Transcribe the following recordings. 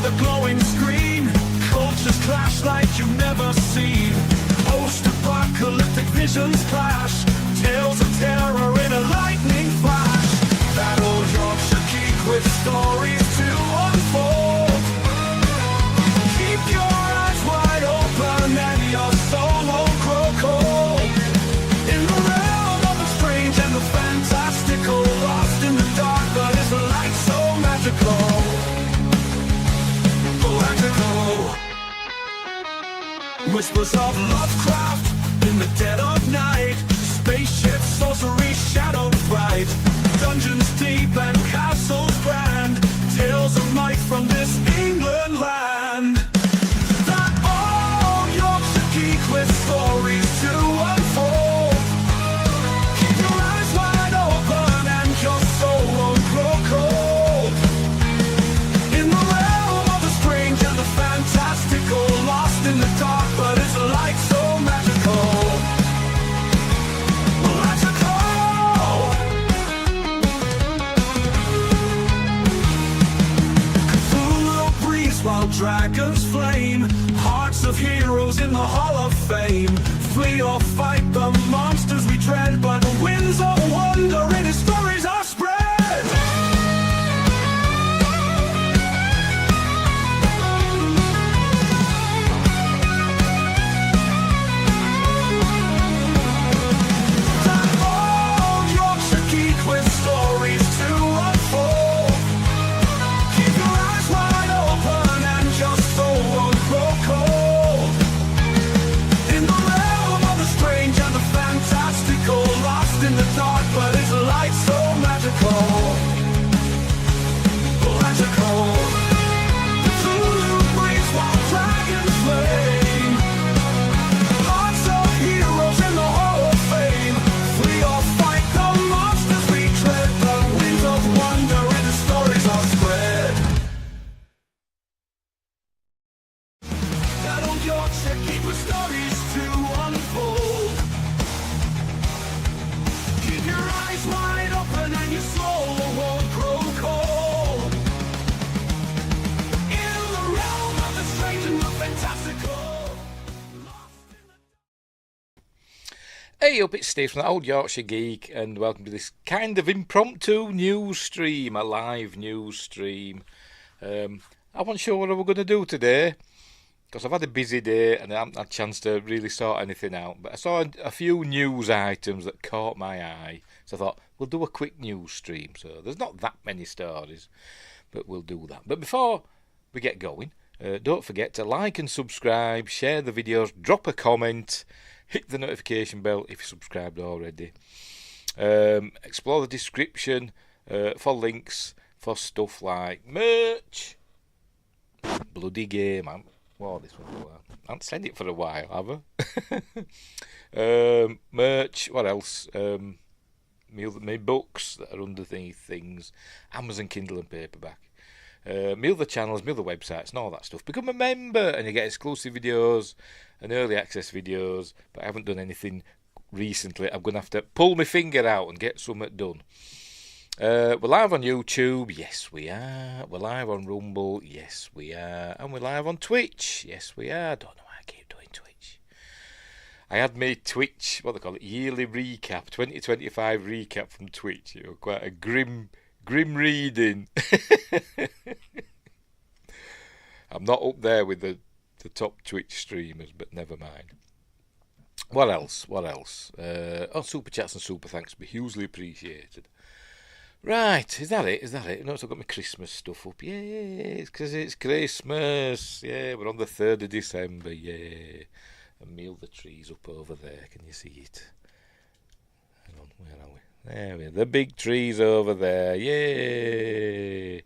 with a glowing screen. Cultures clash like you've never seen. Post-apocalyptic visions clash. Tales of terror in a lightning flash. That old Yorkshire geek with stories to unfold. Keep your eyes wide open and your soul won't grow cold. In the realm of the strange and the fantastical, lost in the dark, but it's a light so magical. Magical. Whispers of Lovecraft in the dead of night. Spaceships, sorcery, shadow fight. Dungeons deep and castles grand. Tales of might from this England land. That old Yorkshire geek with stories to unfold. Keep your eyes wide open and your soul won't grow cold. In the realm of the strange and the fantastical, lost in the dark, but it's a light so magical. While dragons flame, hearts of heroes in the Hall of Fame. Flee or fight the monsters we dread, but the winds of wonder in his stories are spread. That old Yorkshire geek with stories to unfold. Keep your eyes wide open, your soul won't grow cold. In the realm of the strange and the fantastical, lost in the dark, but it's a light so magical. Magical. The Zulu breeze while dragons flame. Hearts of heroes in the Hall of Fame. Flee or fight the monsters we dread. The winds of wonder in the stories are spread. Yorkshire geek with stories to unfold. Keep your eyes wide open and your soul won't grow cold. In the realm of the strange and the fantastical. Hey up, it's Steve from the Old Yorkshire Geek, and welcome to this kind of impromptu news stream, a live news stream. I wasn't sure what I was going to do today, because I've had a busy day and I haven't had a chance to really sort anything out. But I saw a few news items that caught my eye. So I thought, we'll do a quick news stream. So there's not that many stories, but we'll do that. But before we get going, don't forget to like and subscribe, share the videos, drop a comment, hit the notification bell if you're subscribed already. Explore the description for links for stuff like merch. Bloody game, man. Well, this one, I haven't said it for a while, have I? Merch, what else? My books that are underneath things, Amazon Kindle and paperback. My other channels, my other websites and all that stuff. Become a member and you get exclusive videos and early access videos, but I haven't done anything recently. I'm going to have to pull my finger out and get something done. We're live on YouTube, yes we are. We're live on Rumble, yes we are. And we're live on Twitch, yes we are. Don't know why I keep doing Twitch. I had my Twitch, what they call it, yearly recap, 2025 recap from Twitch. You know, quite a grim reading. I'm not up there with the top Twitch streamers, but never mind. What else? Super chats and super thanks be hugely appreciated. Right, is that it? Notice I've got my Christmas stuff up. Yay, it's because it's Christmas. Yeah, we're on the 3rd of December. Yeah. And meal the trees up over there. Can you see it? Hang on, where are we? There we are. The big trees over there. Yay.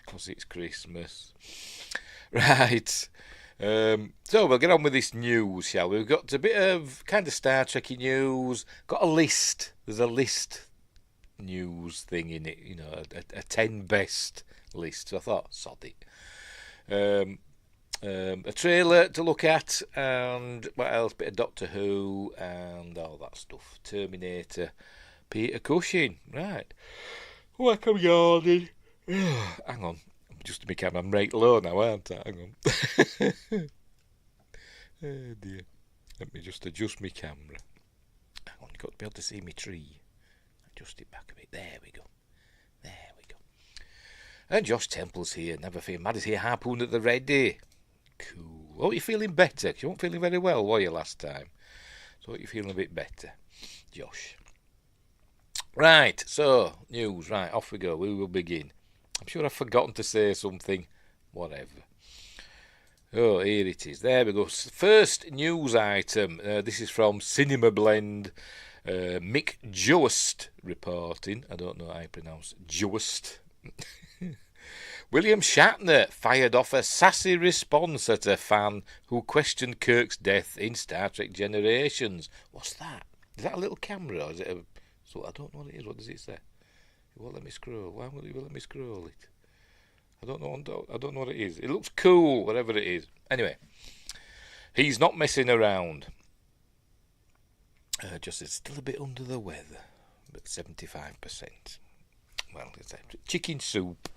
Because it's Christmas. Right. So we'll get on with this news, shall we? We've got a bit of kind of Star Trek-y news. Got a list. There's a list news thing in it, you know, a 10 best list. So I thought, sod it. A trailer to look at, and what else? Bit of Doctor Who and all that stuff. Terminator, Peter Cushing. Right. Welcome, yawning. Hang on. I'm Just my camera. I'm right low now, aren't I? Hang on. Oh dear. Let me just adjust my camera. Hang on, you've got to be able to see my tree. Adjust it back a bit. There we go. There we go. And Josh Temple's here. Never fear. Maddie's here. Harpoon at the ready. Cool. Oh, you're feeling better? You weren't feeling very well, were you, last time? So you're feeling a bit better, Josh. Right, so, news. Right, off we go. We will begin. I'm sure I've forgotten to say something. Whatever. Oh, here it is. There we go. First news item. This is from Cinema Blend. Mick Jost reporting. I don't know how you pronounce Jost. William Shatner fired off a sassy response at a fan who questioned Kirk's death in Star Trek Generations. What's that? Is that a little camera or is it a... So I don't know what it is. What does it say? It won't let me scroll. Why won't it let me scroll it? I don't know what it is. It looks cool, whatever it is. Anyway, he's not messing around. Just is still a bit under the weather, but 75%. Well, it's chicken soup.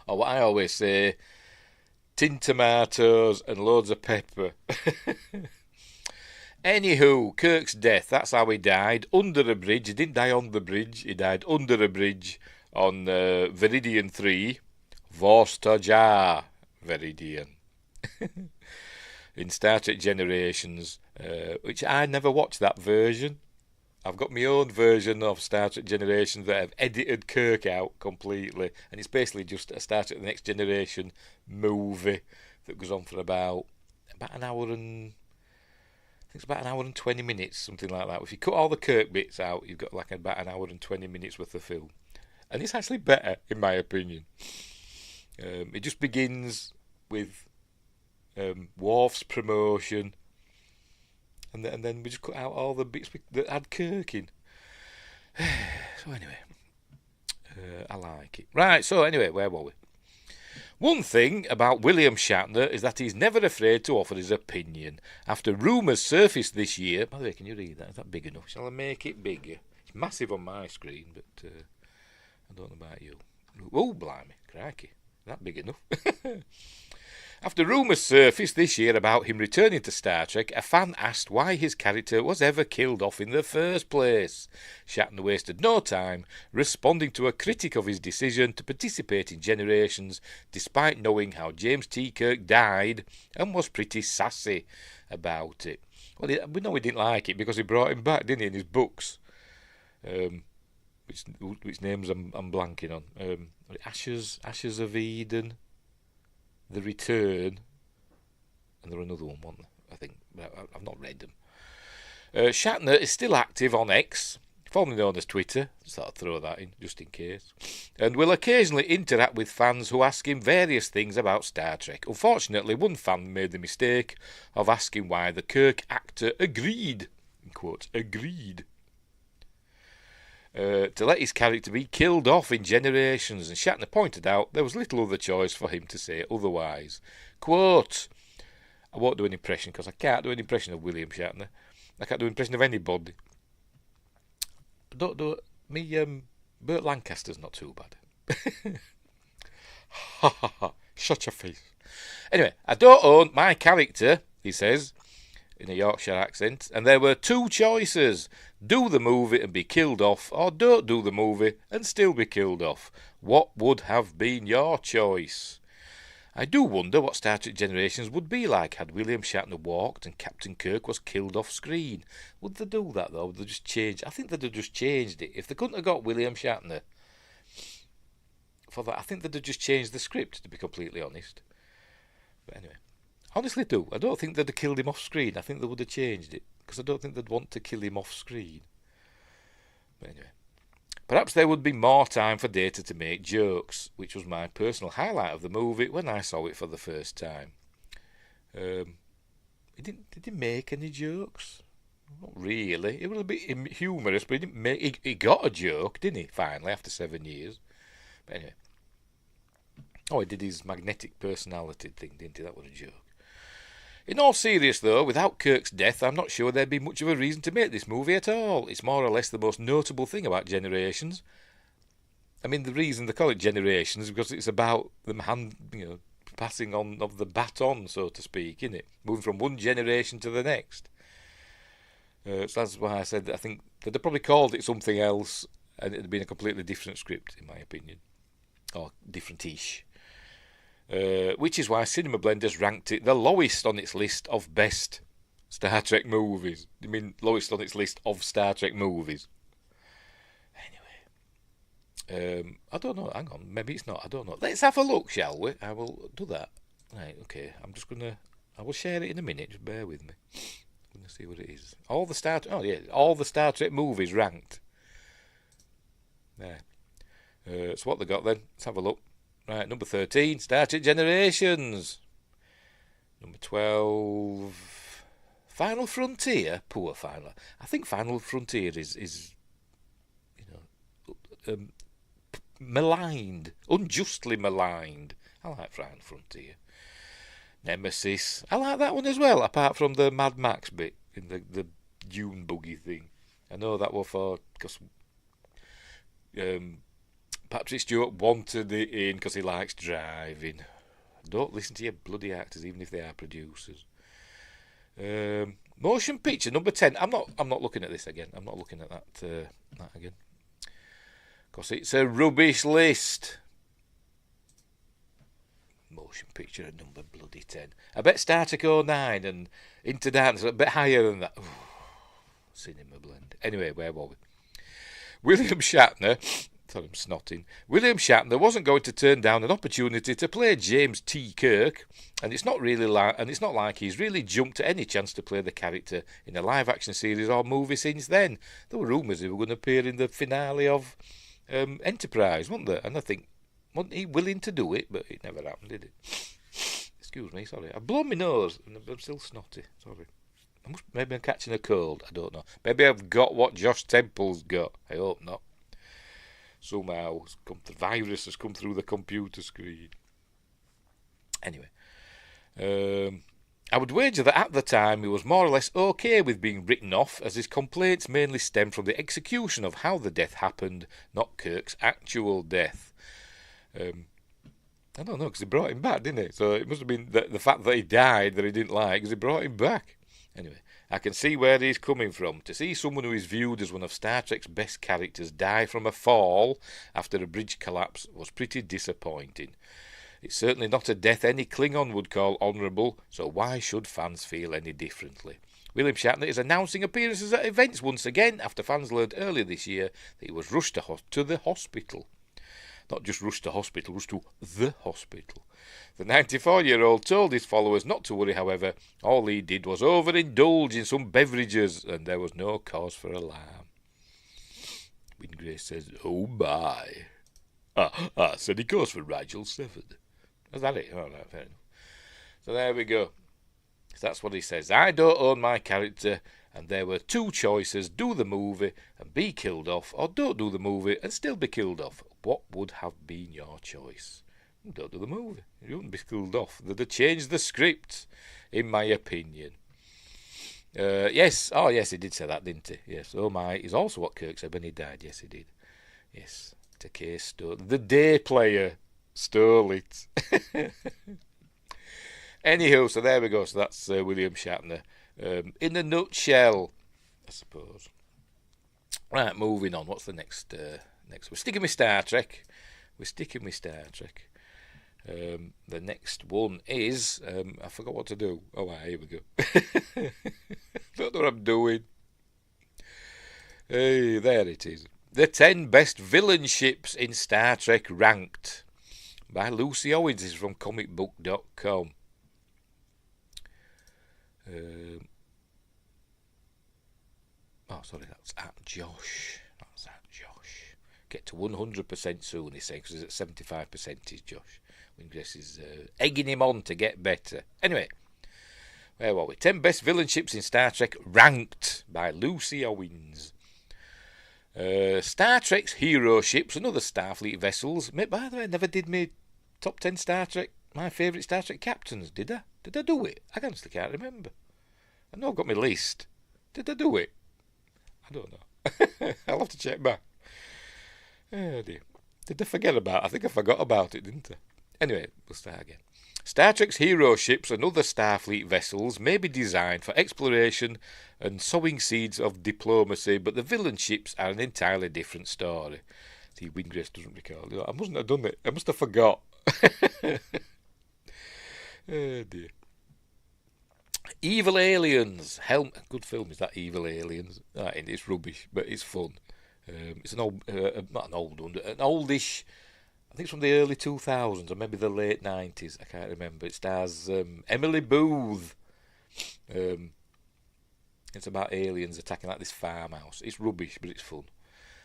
Or what I always say, tin tomatoes and loads of pepper. Anywho, Kirk's death, that's how he died. Under a bridge. He didn't die on the bridge. He died under a bridge on Veridian 3. Vorstaja Veridian. In Star Trek Generations, which I never watched that version. I've got my own version of Star Trek Generations that I've edited Kirk out completely. And it's basically just a Star Trek The Next Generation movie that goes on for about an hour and... I think it's about an hour and 20 minutes, something like that. If you cut all the Kirk bits out, you've got like about an hour and 20 minutes worth of film. And it's actually better, in my opinion. It just begins with Worf's promotion. And then we just cut out all the bits that had Kirk in. So anyway, I like it. Right, so anyway, where were we? One thing about William Shatner is that he's never afraid to offer his opinion. After rumours surfaced this year... By the way, can you read that? Is that big enough? Shall I make it bigger? It's massive on my screen, but I don't know about you. Oh, blimey, crikey. Is that big enough? After rumours surfaced this year about him returning to Star Trek, a fan asked why his character was ever killed off in the first place. Shatner wasted no time responding to a critic of his decision to participate in Generations, despite knowing how James T. Kirk died, and was pretty sassy about it. Well, we know he didn't like it because he brought him back, didn't he, in his books? Which names I'm blanking on. Ashes of Eden... The Return, and there were another one, wasn't there? I think. I've not read them. Shatner is still active on X, formerly known as Twitter. Just thought I'd throw that in, just in case. And will occasionally interact with fans who ask him various things about Star Trek. Unfortunately, one fan made the mistake of asking why the Kirk actor agreed, in quotes, agreed, to let his character be killed off in Generations, and Shatner pointed out there was little other choice for him to say otherwise. Quote, I won't do an impression because I can't do an impression of William Shatner. I can't do an impression of anybody. Don't do it. Me, Burt Lancaster's not too bad. Ha ha ha, shut your face. Anyway, I don't own my character, he says, in a Yorkshire accent, and there were two choices. Do the movie and be killed off, or don't do the movie and still be killed off. What would have been your choice? I do wonder what Star Trek Generations would be like had William Shatner walked and Captain Kirk was killed off screen. Would they do that though? Would they just change? I think they'd have just changed it. If they couldn't have got William Shatner for that, I think they'd have just changed the script, to be completely honest. But anyway, honestly do. I don't think they'd have killed him off screen. I think they would have changed it, because I don't think they'd want to kill him off screen. But anyway, perhaps there would be more time for Data to make jokes, which was my personal highlight of the movie when I saw it for the first time. Did he make any jokes? Not really. It was a bit humorous, but he didn't make. He got a joke, didn't he? Finally, after 7 years. But anyway, he did his magnetic personality thing, didn't he? That was a joke. In all seriousness, though, without Kirk's death, I'm not sure there'd be much of a reason to make this movie at all. It's more or less the most notable thing about Generations. I mean, the reason they call it generations is because it's about them passing on of the baton, so to speak, isn't it? Moving from one generation to the next. So that's why I said that I think they'd have probably called it something else, and it'd been a completely different script, in my opinion, or different-ish. Which is why Cinema Blenders ranked it the lowest on its list of best Star Trek movies. I mean, lowest on its list of Star Trek movies. Anyway, I don't know. Hang on, maybe it's not. I don't know. Let's have a look, shall we? I will do that. Right. Okay. I will share it in a minute. Just bear with me. I'm gonna see what it is. All the Star Trek movies ranked. There. So what they got then? Let's have a look. Right, number 13, Star Trek Generations. Number 12, Final Frontier. Poor Final. I think Final Frontier is maligned, unjustly maligned. I like Final Frontier. Nemesis. I like that one as well, apart from the Mad Max bit in the Dune buggy thing. I know that was because Patrick Stewart wanted it in because he likes driving. Don't listen to your bloody actors, even if they are producers. Motion picture number 10. I'm not looking at this again. I'm not looking at that again, because it's a rubbish list. Motion picture at number bloody 10. I bet Star Trek 09 and Into Darkness are a bit higher than that. Ooh, Cinema Blend. Anyway, where were we? William Shatner. Sorry, I'm snotting. William Shatner wasn't going to turn down an opportunity to play James T. Kirk, and it's not like he's really jumped at any chance to play the character in a live-action series or movie since then. There were rumours he was going to appear in the finale of Enterprise, wasn't there? And I think, wasn't he willing to do it? But it never happened, did it? Excuse me, sorry. I've blown my nose, and I'm still snotty. Sorry. Maybe I'm catching a cold. I don't know. Maybe I've got what Josh Temple's got. I hope not. Somehow the virus has come through the computer screen. Anyway, I would wager that at the time he was more or less okay with being written off, as his complaints mainly stem from the execution of how the death happened, not Kirk's actual death. I don't know, because he brought him back, didn't he? So it must have been the fact that he died that he didn't like, because he brought him back. Anyway, I can see where he's coming from. To see someone who is viewed as one of Star Trek's best characters die from a fall after a bridge collapse was pretty disappointing. It's certainly not a death any Klingon would call honourable, so why should fans feel any differently? William Shatner is announcing appearances at events once again after fans learned earlier this year that he was rushed to the hospital. Not just rushed to hospital, rushed to the hospital. The 94-year-old told his followers not to worry, however. All he did was overindulge in some beverages, and there was no cause for alarm. Wingrace says, "Oh my." Said he goes for Rigel 7. Is that it? Oh, no, fair enough. So there we go. So that's what he says. I don't own my character, and there were two choices: do the movie and be killed off, or don't do the movie and still be killed off. What would have been your choice? Don't do the movie. You wouldn't be killed off. They'd have changed the script, in my opinion. Yes. Oh, yes, he did say that, didn't he? Yes. Oh, my. Is also what Kirk said when he died. Yes, he did. Yes. Takei stole. The day player stole it. Anywho, so there we go. So that's William Shatner. In a nutshell, I suppose. Right, moving on. What's the next? We're sticking with Star Trek. The next one is I forgot what to do. Oh, here we go. Don't know what I'm doing. Hey, there it is. The 10 best villain ships in Star Trek ranked by Lucy Owens. This is from comicbook.com. Sorry, that's at Josh. Get to 100% soon, he's saying, because he's at 75%, is Josh. Wingrace is egging him on to get better. Anyway, where were we? 10 best villain ships in Star Trek ranked by Lucy Owens. Star Trek's hero ships and other Starfleet vessels. By the way, I never did my top 10 Star Trek, my favourite Star Trek captains, did I? Did I do it? I honestly can't remember. I know I've got my list. Did I do it? I don't know. I'll have to check back. Oh dear. Did I forget about it? I think I forgot about it, didn't I? Anyway, we'll start again. Star Trek's hero ships and other Starfleet vessels may be designed for exploration and sowing seeds of diplomacy, but the villain ships are an entirely different story. See, Winggrace doesn't recall. I mustn't have done it. I must have forgot. Oh dear. Evil Aliens. Good film is that, Evil Aliens. It's rubbish, but it's fun. It's an old, not an old one, an oldish. I think it's from the early 2000s or maybe the late 90s. I can't remember. It stars Emily Booth. It's about aliens attacking like this farmhouse. It's rubbish, but it's fun.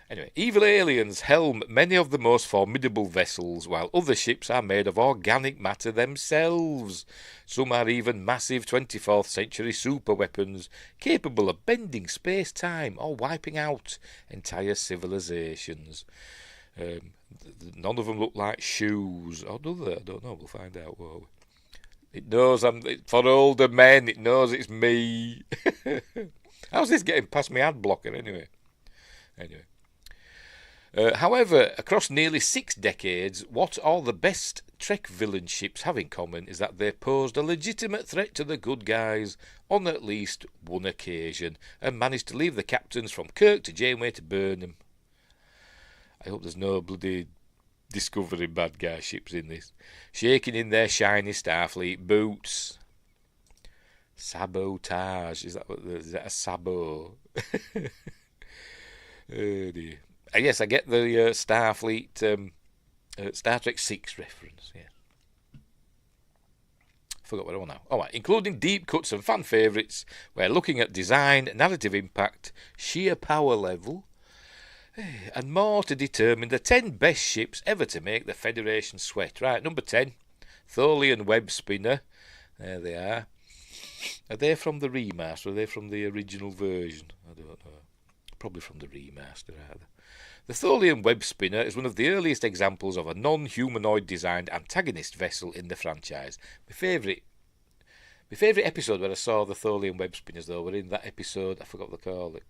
Anyway, evil aliens helm many of the most formidable vessels, while other ships are made of organic matter themselves. Some are even massive 24th century super weapons, capable of bending space-time or wiping out entire civilizations. None of them look like shoes. Or do they? I don't know. We'll find out, won't we? It knows for older men. It knows it's me. How's this getting past my ad blocker anyway? However, across nearly 6 decades, what all the best Trek villain ships have in common is that they posed a legitimate threat to the good guys on at least one occasion and managed to leave the captains from Kirk to Janeway to Burnham. I hope there's no bloody Discovery bad guy ships in this. Shaking in their shiny Starfleet boots. Sabotage. Is that a sabo? Oh dear. Yes, I get the Starfleet, Star Trek 6 reference, yeah. Forgot what I want now. All right, including deep cuts and fan favourites, we're looking at design, narrative impact, sheer power level, and more to determine the 10 best ships ever to make the Federation sweat. Right, number 10, Tholian Web Spinner. There they are. Are they from the remaster, or are they from the original version? I don't know. Probably from the remaster, either. The Tholian Web Spinner is one of the earliest examples of a non-humanoid designed antagonist vessel in the franchise. My favourite episode where I saw the Tholian Web Spinners, though, were in that episode, I forgot what they call it.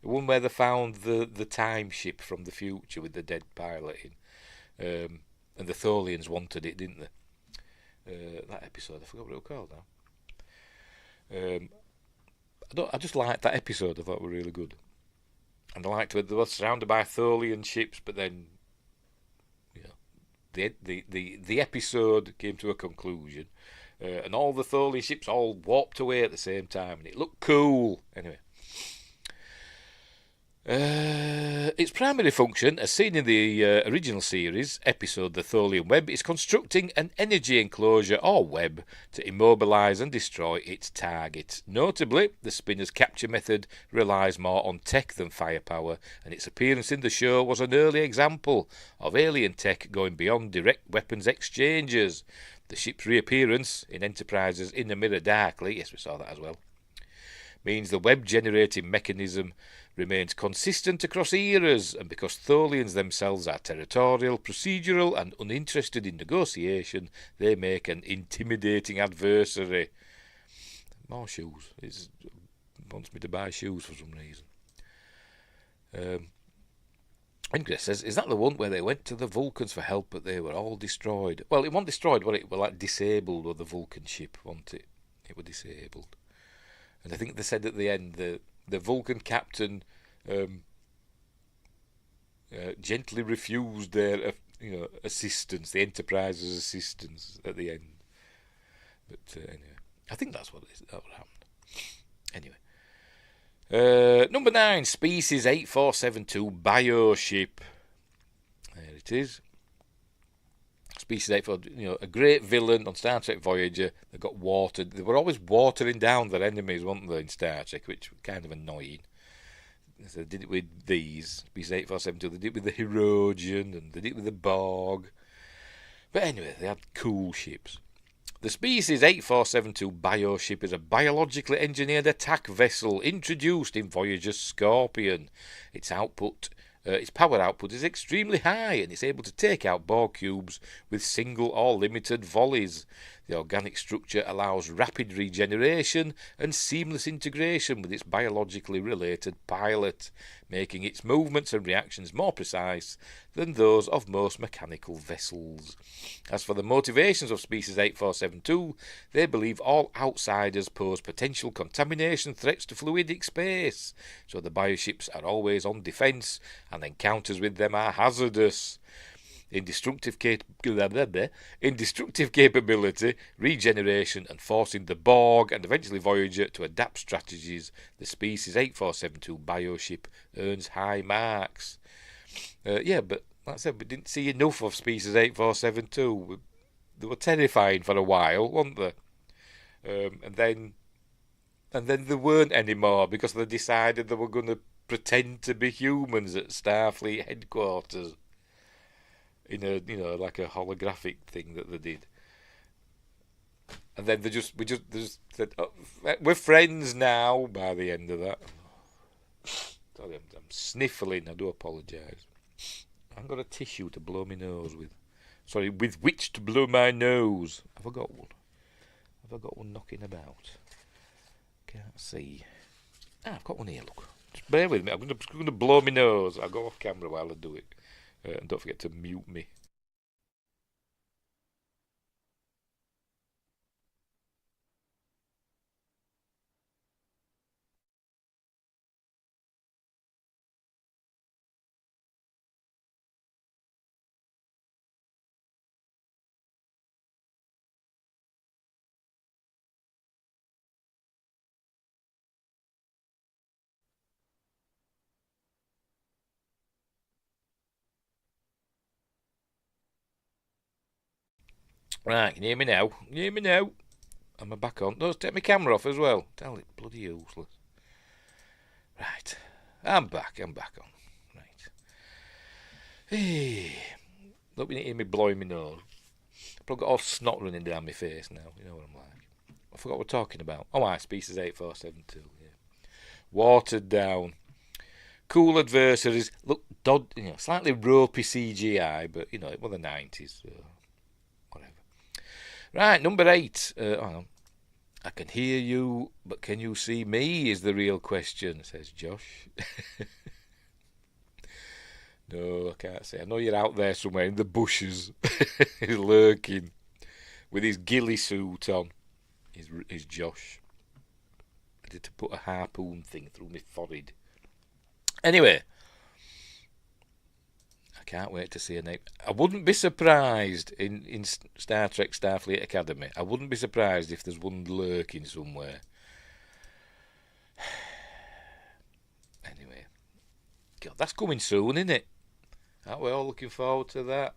The one where they found the time ship from the future with the dead pilot in. And the Tholians wanted it, didn't they? That episode, I forgot what it was called now. I just liked that episode. I thought it was really good. And I liked it. They were surrounded by Tholian ships, but then, you know, the episode came to a conclusion, and all the Tholian ships all warped away at the same time, and it looked cool. Anyway, its primary function, as seen in the original series episode The Tholian Web, is constructing an energy enclosure or web to immobilise and destroy its target. Notably, the spinner's capture method relies more on tech than firepower, and its appearance in the show was an early example of alien tech going beyond direct weapons exchanges. The ship's reappearance in Enterprise's Inner Mirror Darkly, yes, we saw that as well, means the web-generating mechanism remains consistent across eras, and because Tholians themselves are territorial, procedural, and uninterested in negotiation, they make an intimidating adversary. More shoes. It wants me to buy shoes for some reason. Ingrid says, is that the one where they went to the Vulcans for help, but they were all destroyed? Well, it wasn't destroyed, was it? Well, like disabled, or the Vulcan ship, wasn't it? It was disabled. And I think they said at the end the Vulcan captain gently refused their assistance, the Enterprise's assistance at the end. But anyway, I think that's what happened. Anyway, number 9, Species 8472 Bioship. There it is. Species 84, a great villain on Star Trek Voyager. They got watered. They were always watering down their enemies, weren't they, in Star Trek, which was kind of annoying. So they did it with these, Species 8472. They did it with the Herodian, and they did it with the Borg. But anyway, they had cool ships. The Species 8472 Bioship is a biologically engineered attack vessel introduced in Voyager's Scorpion. Its power output is extremely high, and it's able to take out Borg cubes with single or limited volleys. The organic structure allows rapid regeneration and seamless integration with its biologically related pilot, making its movements and reactions more precise than those of most mechanical vessels. As for the motivations of Species 8472, they believe all outsiders pose potential contamination threats to fluidic space, so the bioships are always on defence and encounters with them are hazardous. In destructive capability, regeneration, and forcing the Borg and eventually Voyager to adapt strategies, the Species 8472 bioship earns high marks. Yeah, but like I said, we didn't see enough of Species 8472. They were terrifying for a while, weren't they? And then they weren't anymore because they decided they were going to pretend to be humans at Starfleet headquarters. In a like a holographic thing that they did, and then we just said, oh, we're friends now. By the end of that, sorry, I'm sniffling. I do apologise. I've got a tissue to blow my nose with. Sorry, with which to blow my nose. Have I got one? Have I got one knocking about? Can't see. I've got one here. Look, just bear with me. I'm going to blow my nose. I'll go off camera while I do it. And don't forget to mute me. Right, can you hear me now? Can you hear me now? Am I back on? No, take my camera off as well. Tell it, bloody useless. Right, I'm back on. Right. Hey, look, you hear me blowing my nose. I've probably got all snot running down my face now. You know what I'm like. I forgot what we're talking about. Oh, Species 8472. Yeah. Watered down. Cool adversaries. Look, slightly ropey CGI, but it was the 90s. So. Right, number 8. I can hear you, but can you see me is the real question, says Josh. No, I can't say. I know you're out there somewhere in the bushes, lurking, with his ghillie suit on. Is Josh. I did to put a harpoon thing through my forehead. Anyway. I can't wait to see a name. I wouldn't be surprised in Star Trek Starfleet Academy. I wouldn't be surprised if there's one lurking somewhere. Anyway. God, that's coming soon, isn't it? Aren't we all looking forward to that?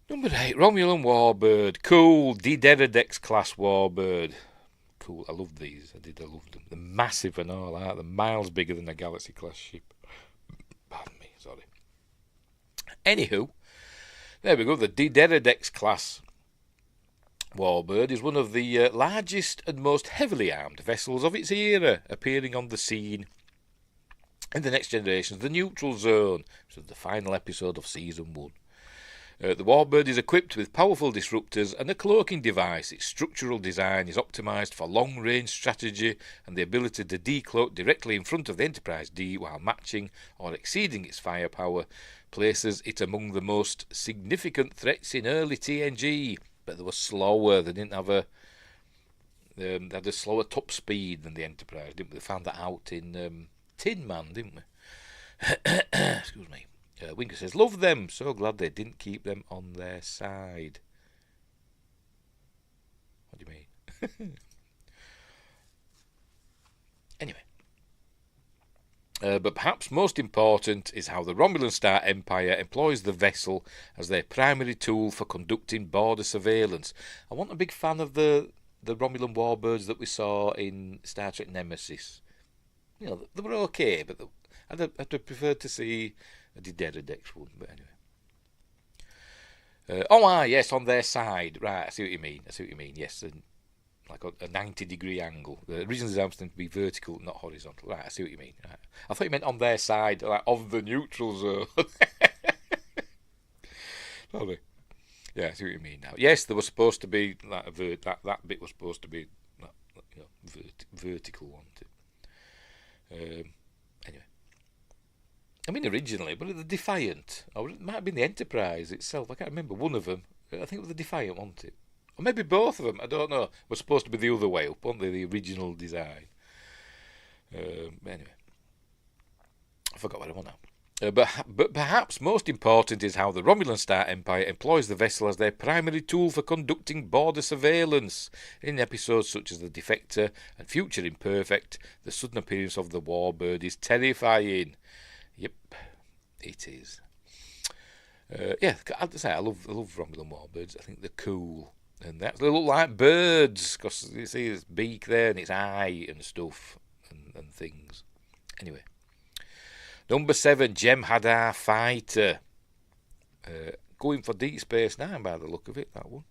Number 8, Romulan Warbird. Cool. Diderodex class Warbird. Cool. I love these. I love them. They're massive and all that. They're miles bigger than a Galaxy class ship. Pardon me, sorry. Anywho, there we go. The Diderodex class Warbird is one of the largest and most heavily armed vessels of its era, appearing on the scene in the Next Generation's The Neutral Zone, which was the final episode of Season 1. The Warbird is equipped with powerful disruptors and a cloaking device. Its structural design is optimised for long-range strategy, and the ability to decloak directly in front of the Enterprise D while matching or exceeding its firepower places it among the most significant threats in early TNG. But they were slower. They didn't have they had a slower top speed than the Enterprise, didn't we? They found that out in Tin Man, didn't we? Excuse me. Winker says, love them. So glad they didn't keep them on their side. What do you mean? Anyway. But perhaps most important is how the Romulan Star Empire employs the vessel as their primary tool for conducting border surveillance. I wasn't a big fan of the Romulan Warbirds that we saw in Star Trek Nemesis. They were okay, but I'd have preferred to see a Diderodex one, but anyway. Yes, on their side. Right, I see what you mean. Yes, like a 90-degree angle. The original design was to be vertical, not horizontal. Right, I see what you mean. Right. I thought you meant on their side, like of the neutral zone. Sorry. Yeah, I see what you mean now. Yes, there was supposed to be that that bit was supposed to be that, vertical, wasn't it? Anyway, I mean originally, but the Defiant, or it might have been the Enterprise itself. I can't remember. One of them, I think it was the Defiant, wasn't it? Or maybe both of them. I don't know. Was supposed to be the other way up, weren't they? The original design. Anyway, I forgot what I want now. But perhaps most important is how the Romulan Star Empire employs the vessel as their primary tool for conducting border surveillance. In episodes such as The Defector and Future Imperfect, the sudden appearance of the Warbird is terrifying. Yep, it is. Yeah, I'd say I love Romulan Warbirds. I think they're cool. And they look like birds, because you see its beak there and its eye and stuff and things. Anyway. Number 7, Jem'Hadar Fighter. Going for Deep Space Nine by the look of it, that one.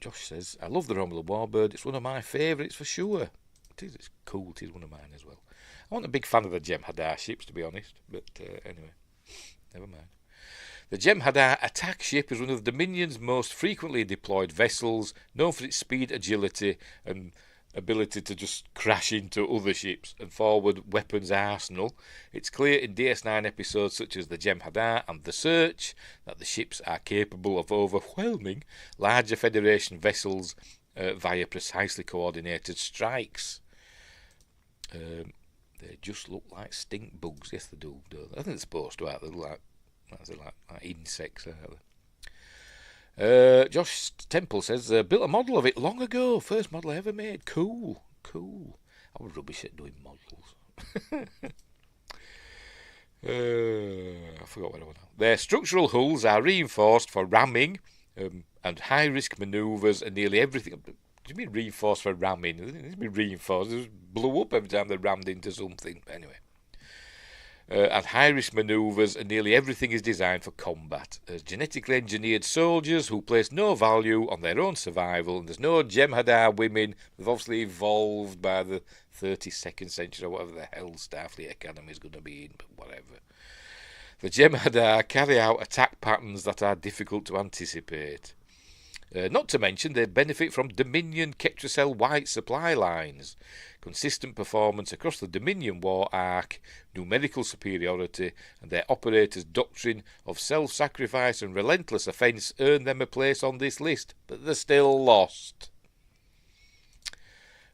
Josh says, I love the Romulan Warbird. It's one of my favourites for sure. It is. It's cool. It is one of mine as well. I wasn't a big fan of the Jem'Hadar ships, to be honest. But anyway, never mind. The Jem'Hadar attack ship is one of the Dominion's most frequently deployed vessels, known for its speed, agility, and ability to just crash into other ships and forward weapons arsenal. It's clear in DS9 episodes such as the Jem'Hadar and The Search that the ships are capable of overwhelming larger Federation vessels via precisely coordinated strikes. They just look like stink bugs. Yes, they do, don't they? I think they're supposed to. They look like insects, aren't they? Josh Temple says, built a model of it long ago. First model I ever made. Cool. I was rubbish at doing models. I forgot what I want now. Their structural hulls are reinforced for ramming and high-risk manoeuvres and nearly everything. What do you mean reinforced for ramming? It didn't mean reinforced. It just blew up every time they rammed into something. Anyway. And high-risk manoeuvres, and nearly everything is designed for combat. As genetically engineered soldiers who place no value on their own survival, and there's no Jem'Hadar women. They've obviously evolved by the 32nd century or whatever the hell Starfleet Academy is going to be in, but whatever. The Jem'Hadar carry out attack patterns that are difficult to anticipate. Not to mention they benefit from Dominion Ketracel White supply lines, consistent performance across the Dominion war arc, numerical superiority, and their operators' doctrine of self-sacrifice and relentless offence earn them a place on this list, but they're still lost.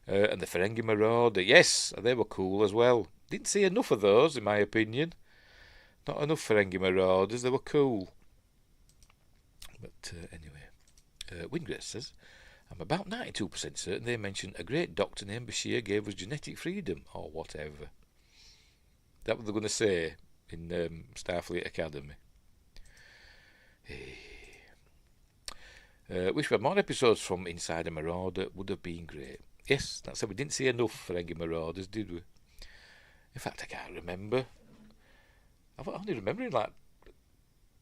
And the Ferengi Marauder, yes, they were cool as well. Didn't see enough of those, in my opinion. Not enough Ferengi Marauders, they were cool. But anyway. Wingret says, I'm about 92% certain they mentioned a great doctor named Bashir gave us genetic freedom, or whatever. That what they're going to say in Starfleet Academy. Wish we had more episodes from Inside a Marauder, would have been great. Yes, that's it. We didn't see enough Ferengi Marauders, did we? In fact, I can't remember. I'm only remembering like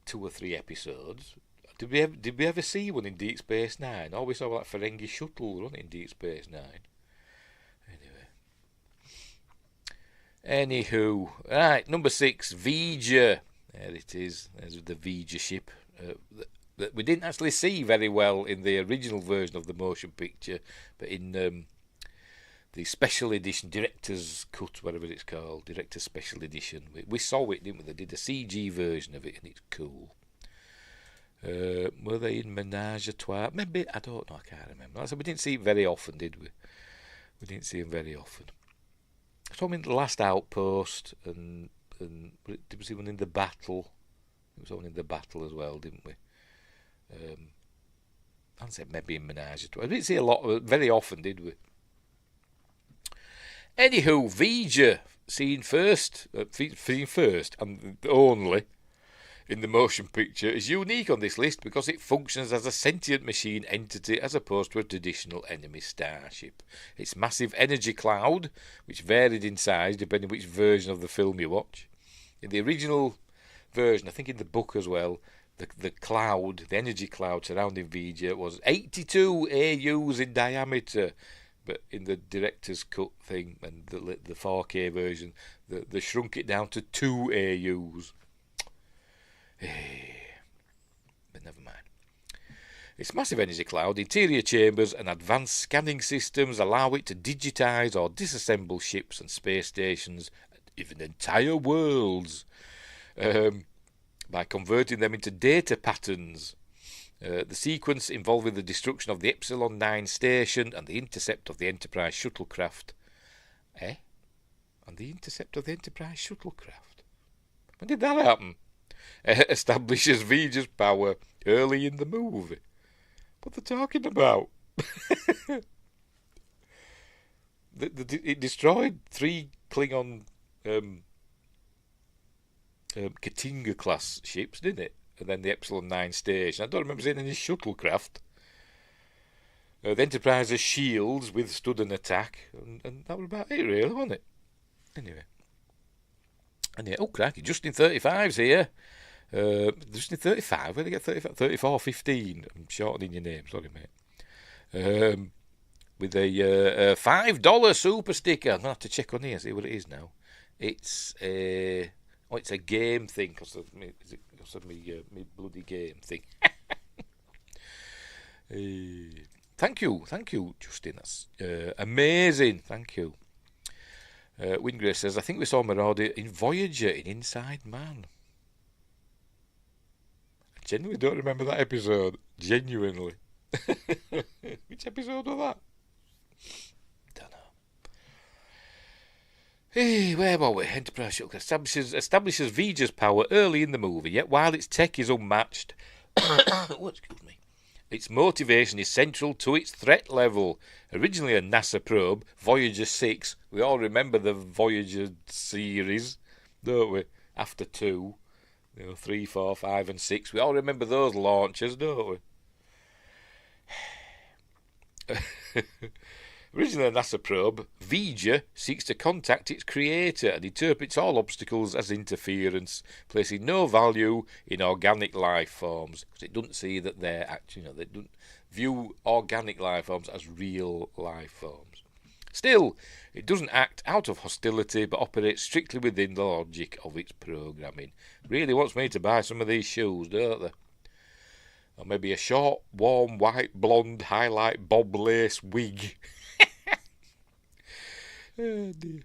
2 or 3 episodes. Did we ever see one in Deep Space Nine? All we saw was like Ferengi Shuttle, wasn't it, in Deep Space Nine? Anywho, right, number 6, V'ger. There it is. There's the V'ger ship that we didn't actually see very well in the original version of the motion picture, but in the special edition, director's cut, whatever it's called, director's special edition, we saw it, didn't we? They did a CG version of it, and it's cool. Were they in Menage a Trois? Maybe, I don't know, I can't remember. So we didn't see it very often, did we? We didn't see him very often. I saw him in The Last Outpost, and did we see one in The Battle? We saw one in The Battle as well, didn't we? I said maybe in Menage a Trois. We didn't see a lot, very often, did we? Anywho, V'ger, seen first, and only in the motion picture, is unique on this list because it functions as a sentient machine entity as opposed to a traditional enemy starship. Its massive energy cloud, which varied in size depending which version of the film you watch. In the original version, I think in the book as well, the cloud, the energy cloud surrounding V'ger was 82 AUs in diameter. But in the director's cut thing and the 4K version, they shrunk it down to 2 AUs. Its massive energy cloud, interior chambers and advanced scanning systems allow it to digitise or disassemble ships and space stations, even entire worlds, by converting them into data patterns. The sequence involving the destruction of the Epsilon 9 station and the intercept of the Enterprise shuttlecraft. And the intercept of the Enterprise shuttlecraft? When did that happen? Establishes Vija's power early in the movie. What they're talking about? It destroyed 3 Klingon Katinga class ships, didn't it? And then the Epsilon 9 station. I don't remember seeing any shuttlecraft. The Enterprise's shields withstood an attack, and that was about it, really, wasn't it? Anyway. Oh, crikey, Justin 35's here. Justin 35, where did they get 35? 34, 15. I'm shortening your name, sorry, mate. With a $5 super sticker. I'm going to have to check on here, see what it is now. It's a game thing, because of me bloody game thing. Thank you, Justin. That's amazing. Thank you. Wingray says, I think we saw Marauder in Voyager in Inside Man. I genuinely don't remember that episode. Genuinely. Which episode was that? Don't know. Hey, where were we? Enterprise Shuttle establishes Vija's power early in the movie, yet while its tech is unmatched, excuse me, its motivation is central to its threat level. Originally a NASA probe, Voyager 6. We all remember the Voyager series, don't we? After 2, 3, 4, 5 and 6. We all remember those launches, don't we? Originally a NASA probe, Vija seeks to contact its creator and interprets all obstacles as interference, placing no value in organic life forms, because it doesn't see that they're actually, they don't view organic life forms as real life forms. Still, it doesn't act out of hostility, but operates strictly within the logic of its programming. Really wants me to buy some of these shoes, don't they? Or maybe a short, warm, white, blonde, highlight, bob lace wig. Oh dear.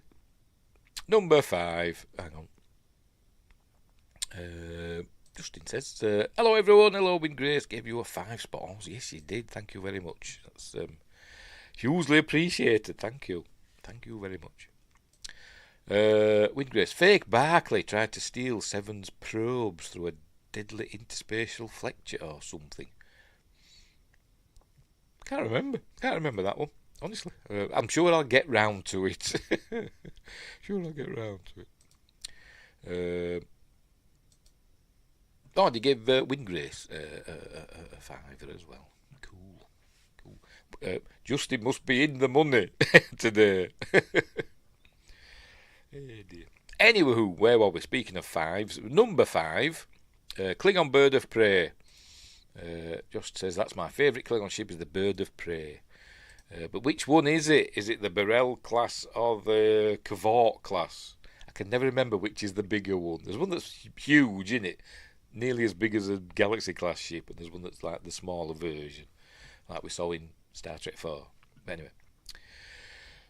Number 5. Hang on. Justin says, hello everyone, hello Win Grace, gave you a 5 spot. Oh, yes, you did. Thank you very much. That's hugely appreciated. Thank you. Thank you very much. Win Grace, fake Barclay tried to steal Seven's probes through a deadly interspatial flexure or something. Can't remember that one. Honestly, I'm sure I'll get round to it. They give Windgrace a 5 as well. Cool. Justin must be in the money today. Oh dear. Anywho, where were we? Speaking of 5s, number 5, Klingon Bird of Prey. Just says that's my favourite Klingon ship is the Bird of Prey. But which one is it? Is it the Burrell class or the Cavort class? I can never remember which is the bigger one. There's one that's huge, isn't it? Nearly as big as a Galaxy class ship, and there's one that's like the smaller version, like we saw in Star Trek 4. But anyway.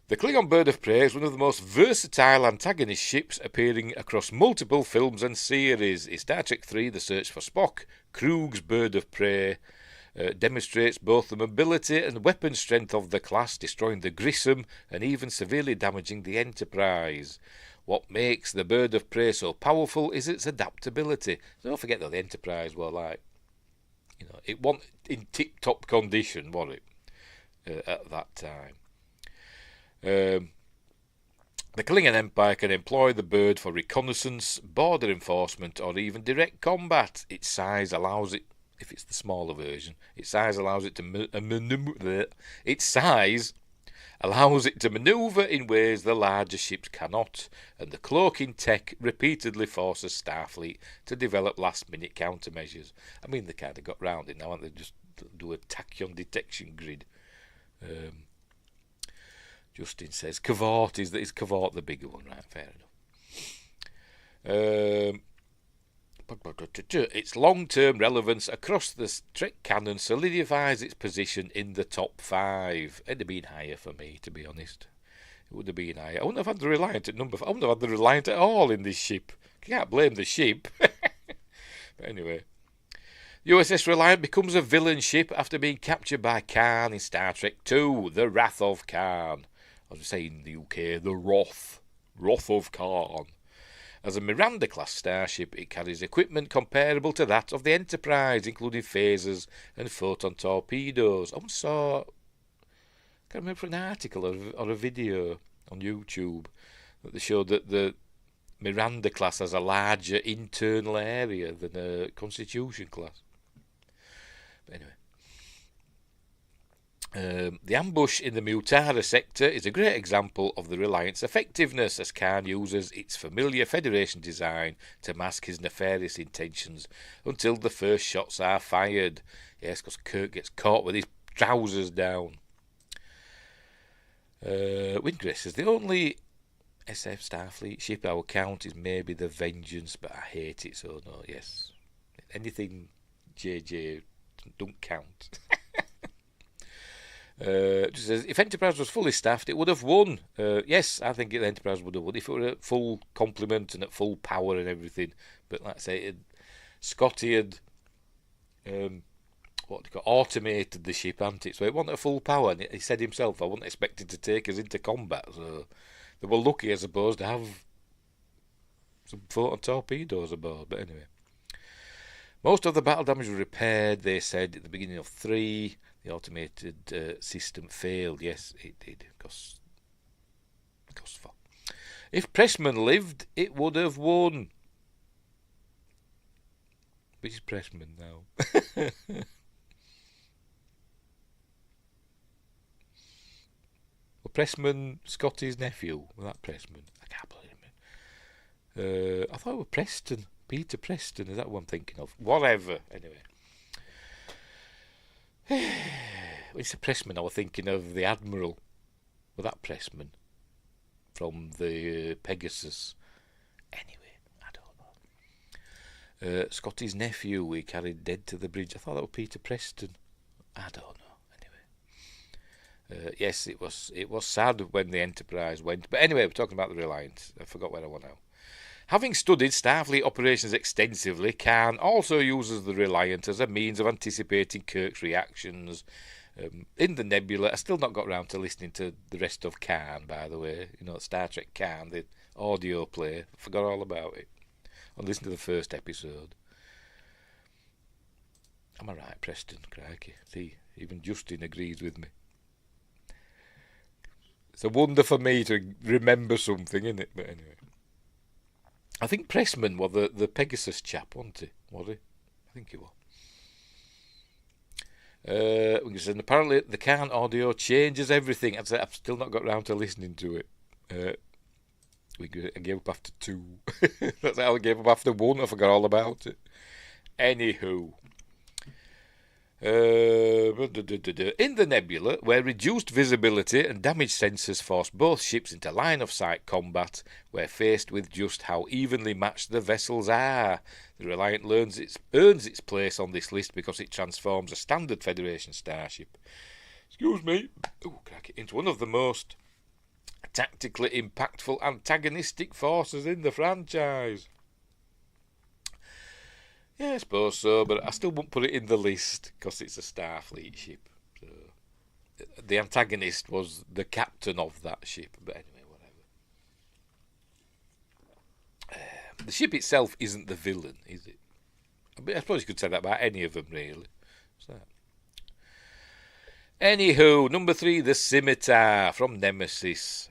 The Klingon Bird of Prey is one of the most versatile antagonist ships appearing across multiple films and series. In Star Trek 3, The Search for Spock, Krug's Bird of Prey demonstrates both the mobility and weapon strength of the class, destroying the Grissom and even severely damaging the Enterprise. What makes the Bird of Prey so powerful is its adaptability. Don't forget that the Enterprise were like, it wasn't in tip-top condition, was it, at that time. The Klingon Empire can employ the bird for reconnaissance, border enforcement, or even direct combat. Its size allows it, if it's the smaller version, its size allows it to maneuver in ways the larger ships cannot, and the cloaking tech repeatedly forces Starfleet to develop last-minute countermeasures. I mean, they kind of got round it now, and they just do a tachyon detection grid. Justin says Cavort is Cavort the bigger one, right? Fair enough. its long-term relevance across the Trek canon solidifies its position in the top 5. It'd have been higher for me, to be honest. It would have been higher. I wouldn't have had the Reliant at number 5. I wouldn't have had the Reliant at all in this ship. Can't blame the ship. But anyway. USS Reliant becomes a villain ship after being captured by Khan in Star Trek II, The Wrath of Khan. As we say in the UK, the Wrath of Khan. As a Miranda-class starship, it carries equipment comparable to that of the Enterprise, including phasers and photon torpedoes. I once saw, I can't remember an article or a video on YouTube that they showed that the Miranda class has a larger internal area than a Constitution class. But anyway. The ambush in the Mutara sector is a great example of the Reliant's effectiveness, as Khan uses its familiar Federation design to mask his nefarious intentions until the first shots are fired. Yes, because Kirk gets caught with his trousers down. Windgrace is the only SF Starfleet ship I would count is maybe the Vengeance, but I hate it, so no, yes. Anything JJ don't count. Just says, if Enterprise was fully staffed, it would have won. Yes, I think the Enterprise would have won if it were at full complement and at full power and everything. But like I say, Scotty had automated the ship, hadn't it? So it wasn't at full power. And he said himself, I wasn't expecting to take us into combat. So they were lucky, I suppose, to have some photon torpedoes aboard. But anyway, most of the battle damage was repaired, they said, at the beginning of 3. The automated system failed. Yes, it did. Because fuck. If Pressman lived, it would have won. Which is Pressman now? Well, Pressman, Scotty's nephew. Was that Pressman? I can't believe it. I thought it was Preston. Peter Preston. Is that what I'm thinking of? Whatever. Anyway. When you said Pressman, I was thinking of the Admiral. Well, that Pressman from the Pegasus. Anyway, I don't know. Scotty's nephew we carried dead to the bridge. I thought that was Peter Preston. I don't know. Anyway, yes, it was sad when the Enterprise went. But anyway, we're talking about the Reliant. I forgot where I was now. Having studied Starfleet operations extensively, Khan also uses the Reliant as a means of anticipating Kirk's reactions. In the Nebula, I still not got round to listening to the rest of Khan, by the way. You know, Star Trek Khan, the audio play. I forgot all about it. I listened to the first episode. Am I right, Preston? Crikey. See, even Justin agrees with me. It's a wonder for me to remember something, isn't it? But anyway. I think Pressman was the Pegasus chap, wasn't he? Was he? I think he was. And apparently the Khan audio changes everything. I've still not got round to listening to it. I gave up after 2. That's how I gave up after 1. I forgot all about it. Anywho. In the Nebula, where reduced visibility and damage sensors force both ships into line-of-sight combat, we're faced with just how evenly matched the vessels are. The Reliant earns its place on this list because it transforms a standard Federation starship into one of the most tactically impactful antagonistic forces in the franchise. Yeah, I suppose so, but I still won't put it in the list because it's a Starfleet ship. So, the antagonist was the captain of that ship, but anyway, whatever. The ship itself isn't the villain, is it? I suppose you could say that about any of them, really. So. Anywho, number 3, the Scimitar from Nemesis.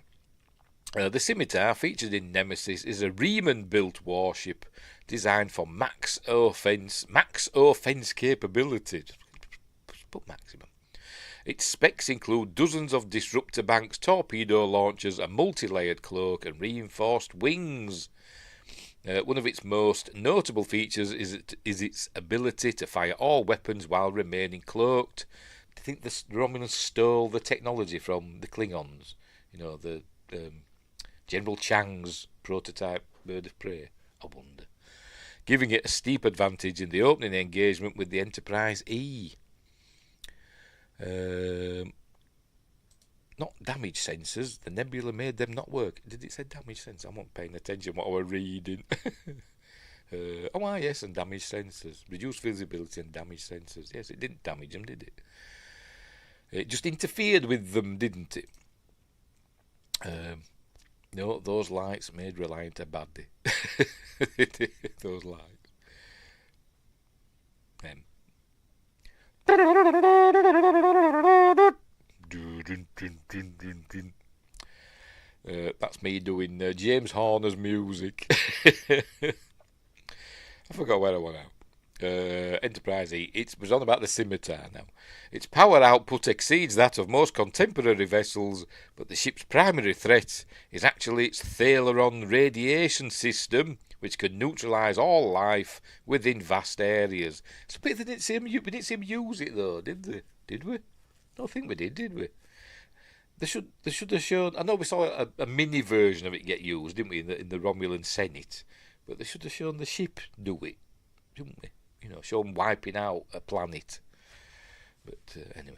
The Scimitar, featured in Nemesis, is a Riemann-built warship designed for max offense capability. Put maximum. Its specs include dozens of disruptor banks, torpedo launchers, a multi-layered cloak, and reinforced wings. One of its most notable features is its ability to fire all weapons while remaining cloaked. Do you think the Romulans stole the technology from the Klingons? You know, the General Chang's prototype bird of prey? I wonder. giving it a steep advantage in the opening engagement with the Enterprise E. Not damage sensors. The nebula made them not work. Did it say damage sensors? I wasn't paying attention what I was reading. Yes, and damage sensors. Reduced visibility and damage sensors. Yes, it didn't damage them, did it? It just interfered with them, didn't it? No, those lights made Reliant a baddie. Those lights. That's me doing James Horner's music. I forgot where I went out. Enterprise E. It was on about the scimitar now. Its power output exceeds that of most contemporary vessels, but the ship's primary threat is actually its Thaleron radiation system, which can neutralise all life within vast areas. It's a bit they didn't see him. We didn't see him use it though, did they? Did we? I don't think we did we? They should have shown. I know we saw a mini version of it get used, didn't we, in the Romulan Senate? But they should have shown the ship do it, didn't we? Show them wiping out a planet. But anyway.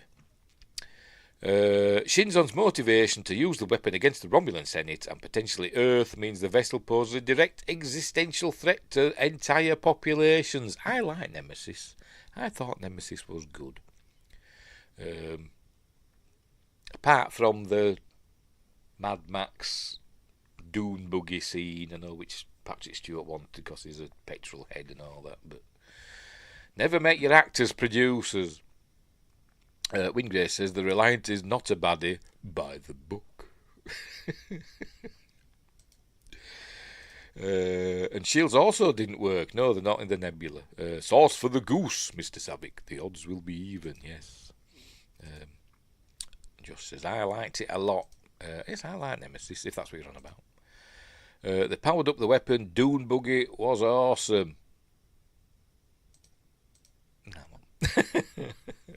Shinzon's motivation to use the weapon against the Romulan Senate and potentially Earth means the vessel poses a direct existential threat to entire populations. I like Nemesis. I thought Nemesis was good. Apart from the Mad Max dune buggy scene, I know which Patrick Stewart wanted because he's a petrol head and all that, but never make your actors producers. Wingray says the Reliant is not a baddie by the book. And shields also didn't work. No, they're not in the nebula. Sauce for the goose, Mr. Savick. The odds will be even, yes. Just says, I liked it a lot. Yes, I like Nemesis, if that's what you're on about. They powered up the weapon. Dune buggy was awesome. No.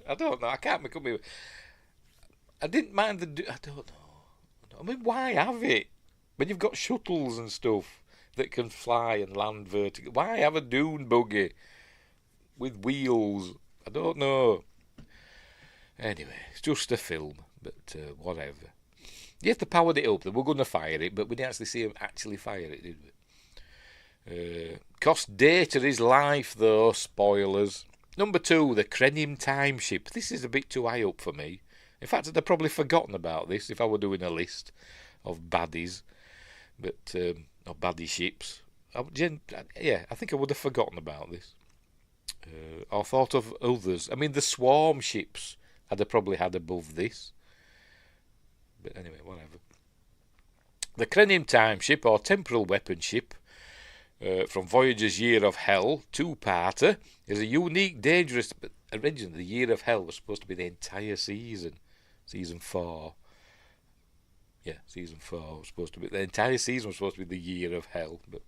I don't know. I can't make up my... I didn't mind the... I don't know. I mean, why have it? When you've got shuttles and stuff that can fly and land vertically. Why have a dune buggy with wheels? I don't know. Anyway, it's just a film, but whatever. Yes, they powered it up. They were going to fire it, but we didn't actually see them actually fire it, did we? Cost data is life, though. Spoilers. Number 2, the Krenim time ship. This is a bit too high up for me. In fact, I'd have probably forgotten about this if I were doing a list of baddies, but or baddie ships. I think I would have forgotten about this. Or thought of others. I mean, the swarm ships I'd have probably had above this. But anyway, whatever. The Krenim time ship, or temporal weapon ship, from Voyager's Year of Hell, 2-parter, is a unique, dangerous... But originally, the Year of Hell was supposed to be the entire season. Season 4. Yeah, season 4 was supposed to be... The entire season was supposed to be the Year of Hell, but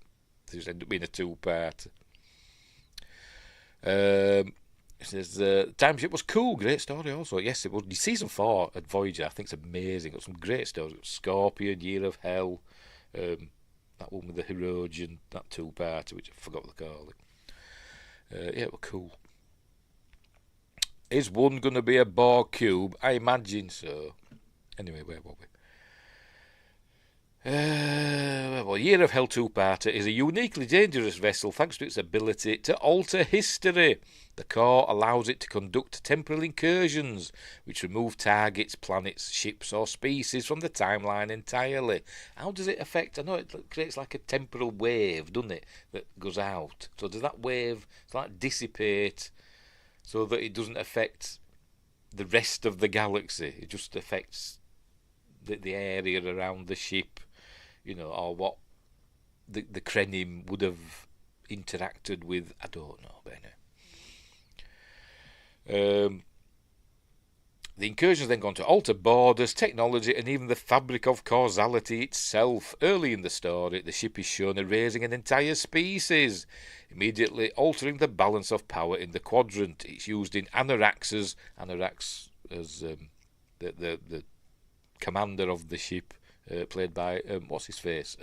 it just ended up being a 2-parter. It says the time ship was cool, great story also. Yes, it was. Season 4 at Voyager, I think, is amazing. Got some great stories. Scorpion, Year of Hell, that one with the Herodian, that 2-parter, which I forgot what they call it. Yeah, it was cool. Is one going to be a Borg cube? I imagine so. Anyway, where were we? Year of Hell 2-parter is a uniquely dangerous vessel thanks to its ability to alter history. The core allows it to conduct temporal incursions, which remove targets, planets, ships or species from the timeline entirely. How does it affect? I know it creates like a temporal wave, doesn't it, that goes out. So does that wave dissipate so that it doesn't affect the rest of the galaxy? It just affects the area around the ship, or what the Krenim would have interacted with. I don't know, but anyway. The incursions then gone to alter borders, technology, and even the fabric of causality itself. Early in the story, the ship is shown erasing an entire species, immediately altering the balance of power in the quadrant. It's used in Anarax as the commander of the ship, played by what's his face,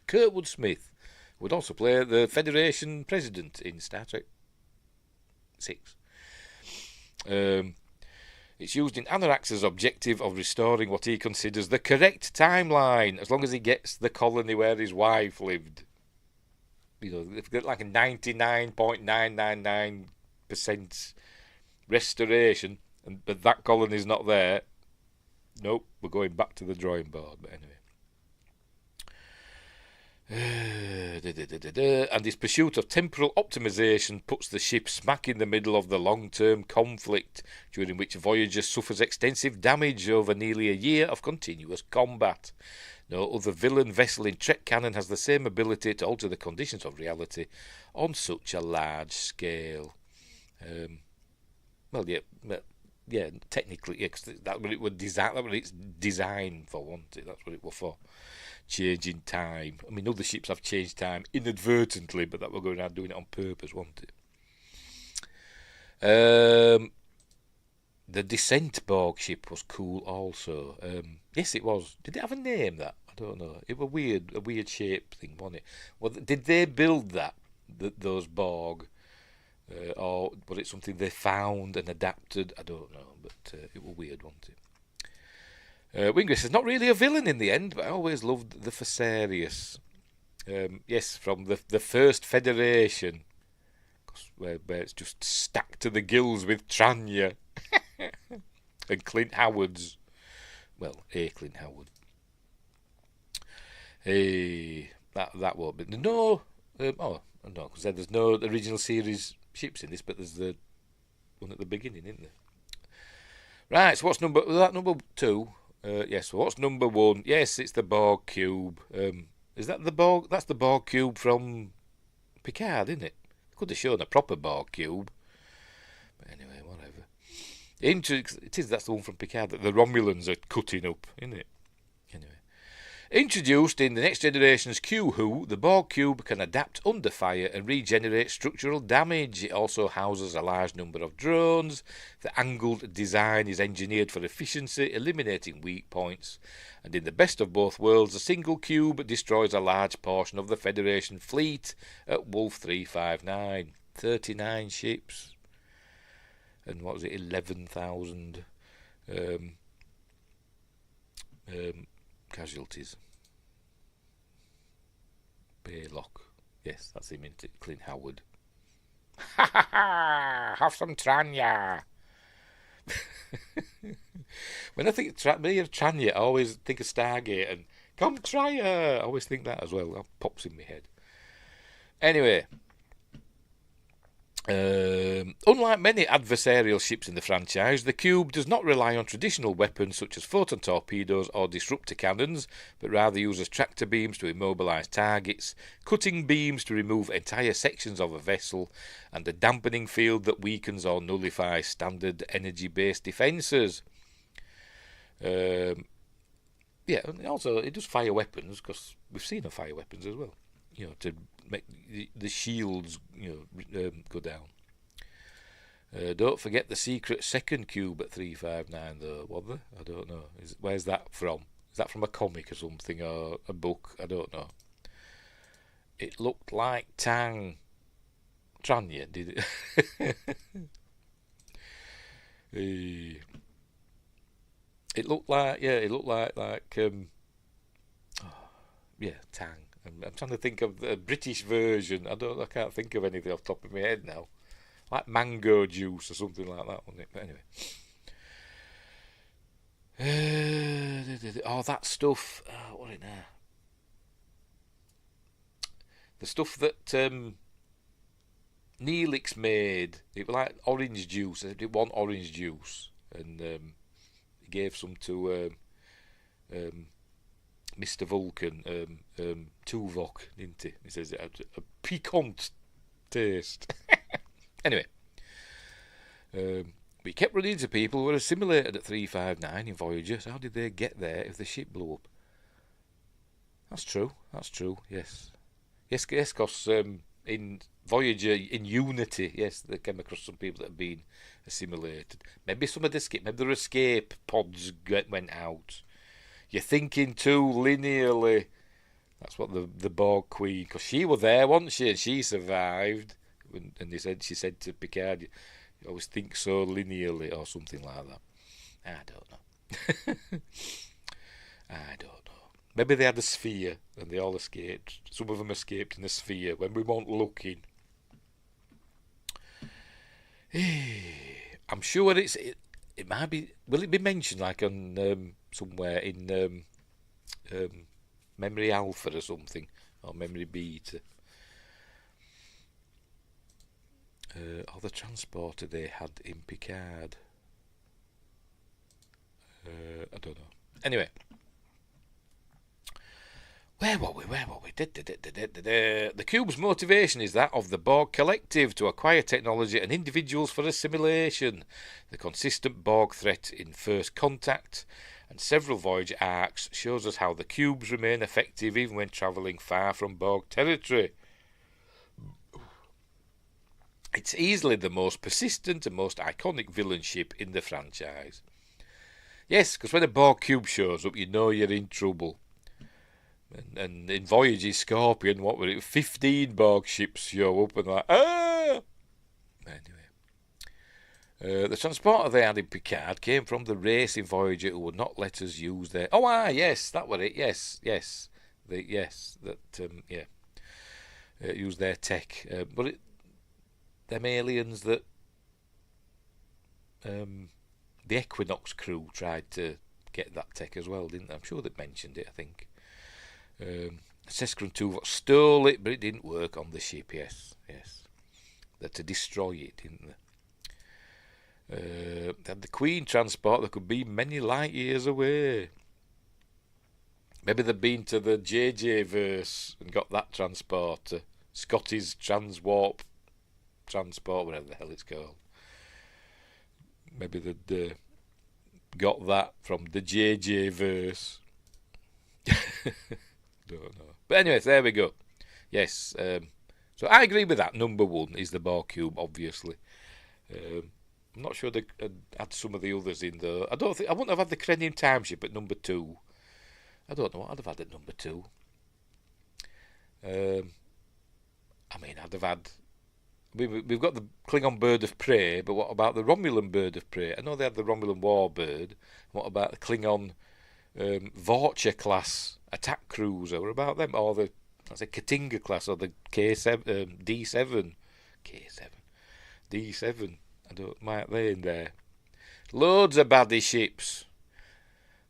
Kurtwood Smith. Would also play the Federation President in Star Trek 6. It's used in Anorak's objective of restoring what he considers the correct timeline, as long as he gets the colony where his wife lived. You know, they've got like a 99.999% restoration, but that colony's not there. Nope, we're going back to the drawing board. But anyway. And his pursuit of temporal optimization puts the ship smack in the middle of the long-term conflict, during which Voyager suffers extensive damage over nearly a year of continuous combat. No other villain vessel in Trek canon has the same ability to alter the conditions of reality on such a large scale. Technically, yeah, 'cause that's what it was designed. That's what it's designed for, wasn't it? That's what it was for. Changing time. I mean, other ships have changed time inadvertently, but that we're going around doing it on purpose, wasn't it? The Descent Borg ship was cool also. Yes, it was. Did it have a name, that? I don't know. It was a weird shape thing, wasn't it? Well, did they build that, those Borg? Or was it something they found and adapted? I don't know, but it was weird, wasn't it? Wingris is not really a villain in the end, but I always loved the Fesarius. Yes, from the first Federation, where it's just stacked to the gills with Tranya and Clint Howard's. Well, Clint Howard. That won't be. No, no, because there's no original series ships in this, but there's the one at the beginning, isn't there? Right, so what's number 2? Yes, so what's number 1? Yes, it's the Borg cube. Is that the Borg? That's the Borg cube from Picard, isn't it? Could have shown a proper Borg cube. But anyway, whatever. That's the one from Picard that the Romulans are cutting up, isn't it? Anyway. Introduced in the Next Generation's Q-Who, the Borg cube can adapt under fire and regenerate structural damage. It also houses a large number of drones. The angled design is engineered for efficiency, eliminating weak points. And in the best of both worlds, a single cube destroys a large portion of the Federation fleet at Wolf 359. 39 ships. And what was it, 11,000 casualties. Baylock. Yes, that's him, isn't it? Clint Howard. Ha ha ha! Have some Tranya! When I think of Tranya, I always think of Stargate and come try her! I always think that as well. That pops in my head. Anyway. Unlike many adversarial ships in the franchise, the Cube does not rely on traditional weapons such as photon torpedoes or disruptor cannons, but rather uses tractor beams to immobilize targets, cutting beams to remove entire sections of a vessel, and a dampening field that weakens or nullifies standard energy-based defences. And also it does fire weapons, because we've seen the fire weapons as well. You know, to make the shields, go down. Don't forget the secret second cube at 359, though, was there? I don't know. Where's that from? Is that from a comic or something, or a book? I don't know. It looked like Tranya, did it? It looked like, Tang. I'm trying to think of the British version. I can't think of anything off the top of my head now. Like mango juice or something like that, wasn't it? But anyway. That stuff. What in there? The stuff that Neelix made. It was like orange juice. They did one orange juice, and he gave some to Mr. Vulcan, Tuvok, didn't he? He says it had a piquant taste. Anyway, we kept running into people who were assimilated at 359 in Voyager. So how did they get there if the ship blew up? That's true, yes. Yes, because in Voyager, in Unity, yes, they came across some people that have been assimilated. Maybe some of the maybe their escape pods went out. You're thinking too linearly. That's what the Borg Queen, because she was there, wasn't she? And she survived. And she said to Picard, "You always think so linearly," or something like that. I don't know. I don't know. Maybe they had a sphere and they all escaped. Some of them escaped in a sphere when we weren't looking. I'm sure it might be. Will it be mentioned like on somewhere in Memory Alpha or something, or Memory Beta? Or the transporter they had in Picard. I don't know. Anyway, where were we? The Cube's motivation is that of the Borg Collective to acquire technology and individuals for assimilation. The consistent Borg threat in First Contact and several Voyager arcs shows us how the Cubes remain effective even when travelling far from Borg territory. It's easily the most persistent and most iconic villain ship in the franchise. Yes, because when a Borg cube shows up, you know you're in trouble. And in Voyager's Scorpion, what were it? 15 Borg ships show up and like, ah! Anyway. The transporter they had in Picard came from the race in Voyager who would not let us use their... Oh, yes, that were it. Yes. Use their tech. But them aliens that the Equinox crew tried to get that tech as well, didn't they? I'm sure they mentioned it, I think. Seskron 2 stole it, but it didn't work on the ship, yes. They had to destroy it, didn't they? They had the Queen transport that could be many light years away. Maybe they've been to the JJ verse and got that transporter. Scotty's transwarp transport, whatever the hell it's called. Maybe they'd got that from the JJ verse. Don't know. But anyway, there we go. Yes. So I agree with that. Number one is the Borg Cube, obviously. I'm not sure they had some of the others in there. I wouldn't have had the Krenium Timeship at number 2. I don't know what I'd have had at number 2. I'd have had... We've got the Klingon Bird of Prey, but what about the Romulan Bird of Prey? I know they had the Romulan Warbird. What about the Klingon Vorcha class attack cruiser? What about them? Or the Katinga class, or the D7? D7. Might they in there? Loads of baddie ships.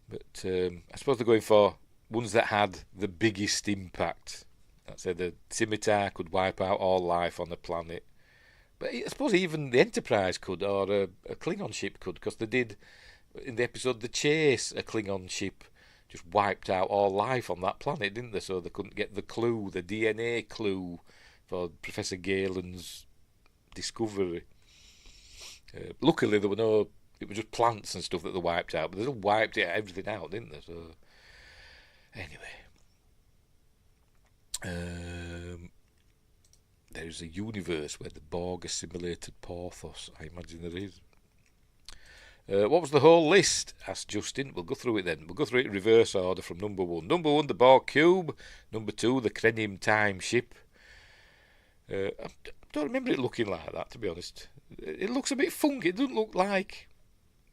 But I suppose they're going for ones that had the biggest impact. I'd say the Scimitar could wipe out all life on the planet. But I suppose even the Enterprise could, or a Klingon ship could, because they did, in the episode The Chase, a Klingon ship just wiped out all life on that planet, didn't they? So they couldn't get the clue, the DNA clue for Professor Galen's discovery. Luckily, there were no... It was just plants and stuff that they wiped out, but they still wiped everything out, didn't they? So, anyway. There's a universe where the Borg assimilated Porthos. I imagine there is. What was the whole list? Asked Justin. We'll go through it then. We'll go through it in reverse order from number 1. Number 1, the Borg Cube. Number 2, the Krenium Time Ship. I don't remember it looking like that, to be honest. It looks a bit funky. It doesn't look like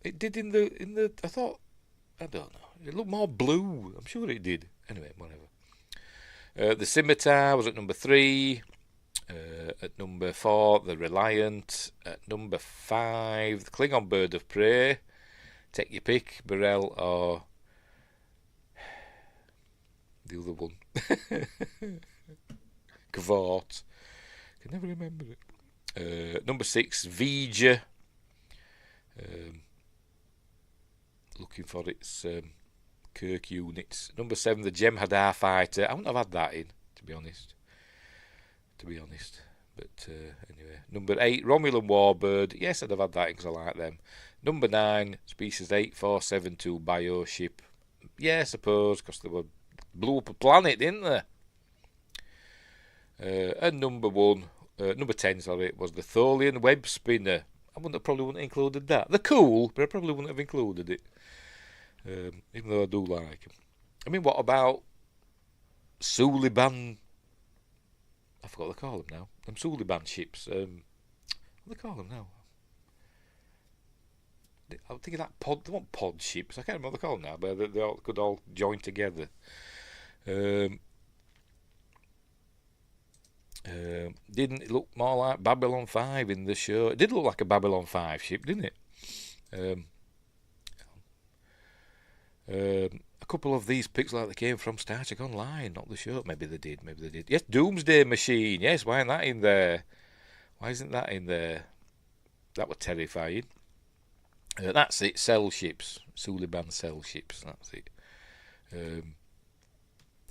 it did in the. I thought. I don't know. It looked more blue. I'm sure it did. Anyway, whatever. The Scimitar was at number 3. At number 4, the Reliant. At number 5, the Klingon Bird of Prey. Take your pick, Burrell or the other one. Kvort. Can never remember it. Number 6, Vija. Looking for its Kirk units. Number 7, the Jem'Hadar Fighter. I wouldn't have had that in, to be honest. But anyway. Number 8, Romulan Warbird. Yes, I'd have had that because I like them. Number 9, Species 8472 Bioship. Yeah, I suppose, because they blew up a planet, didn't they? And number 10, was the Tholian Web Spinner. Probably wouldn't have included that. They're cool, but I probably wouldn't have included it. Even though I do like them. I mean, what about Suliban. I forgot what they call them now. Them Suliban ships. What do they call them now? I'm thinking that pod. They want pod ships. I can't remember what they call them now, but they all could all join together. Didn't it look more like Babylon 5 in the show? It did look like a Babylon 5 ship, didn't it? A couple of these pics like they came from Star Trek Online, not the show. Maybe they did. Yes, Doomsday Machine. Yes, why isn't that in there? Why isn't that in there? That was terrifying. That's it. Cell ships. Suliban cell ships. That's it. There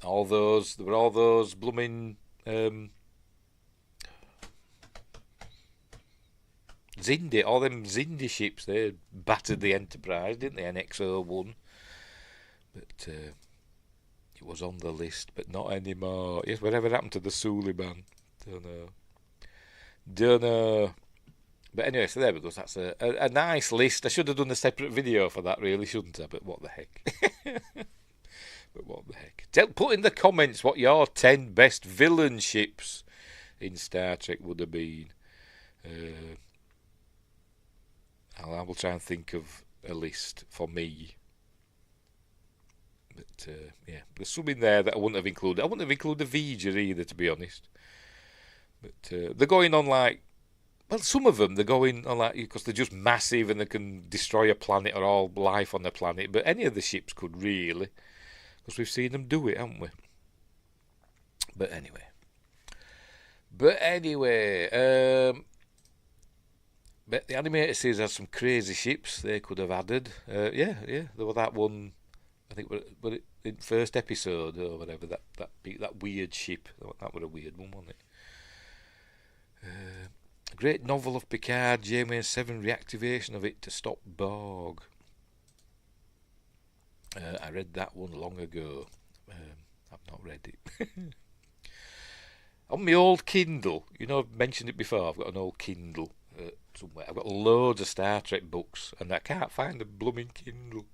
were all those blooming Zindi, all them Zindi ships. They battered the Enterprise, didn't they? NX-01. But it was on the list, but not anymore. Yes, whatever happened to the Suliban? Don't know. But anyway, so there we go. That's a nice list. I should have done a separate video for that, really, shouldn't I? But what the heck? Put in the comments what your 10 best villain ships in Star Trek would have been. I will try and think of a list for me. But yeah, there's some in there that I wouldn't have included. I wouldn't have included V'ger either, to be honest. But they're going on like, well, some of them they're going on like because they're just massive and they can destroy a planet or all life on the planet. But any of the ships could really, because we've seen them do it, haven't we? But anyway, but the animated series had some crazy ships they could have added. Yeah, there was that one. I think was it in first episode or whatever, that weird ship. That was a weird one, wasn't it? A great novel of Picard, Janeway 7 reactivation of it to stop Borg. I read that one long ago. I've not read it. On my old Kindle, I've mentioned it before, I've got an old Kindle somewhere. I've got loads of Star Trek books and I can't find the blooming Kindle.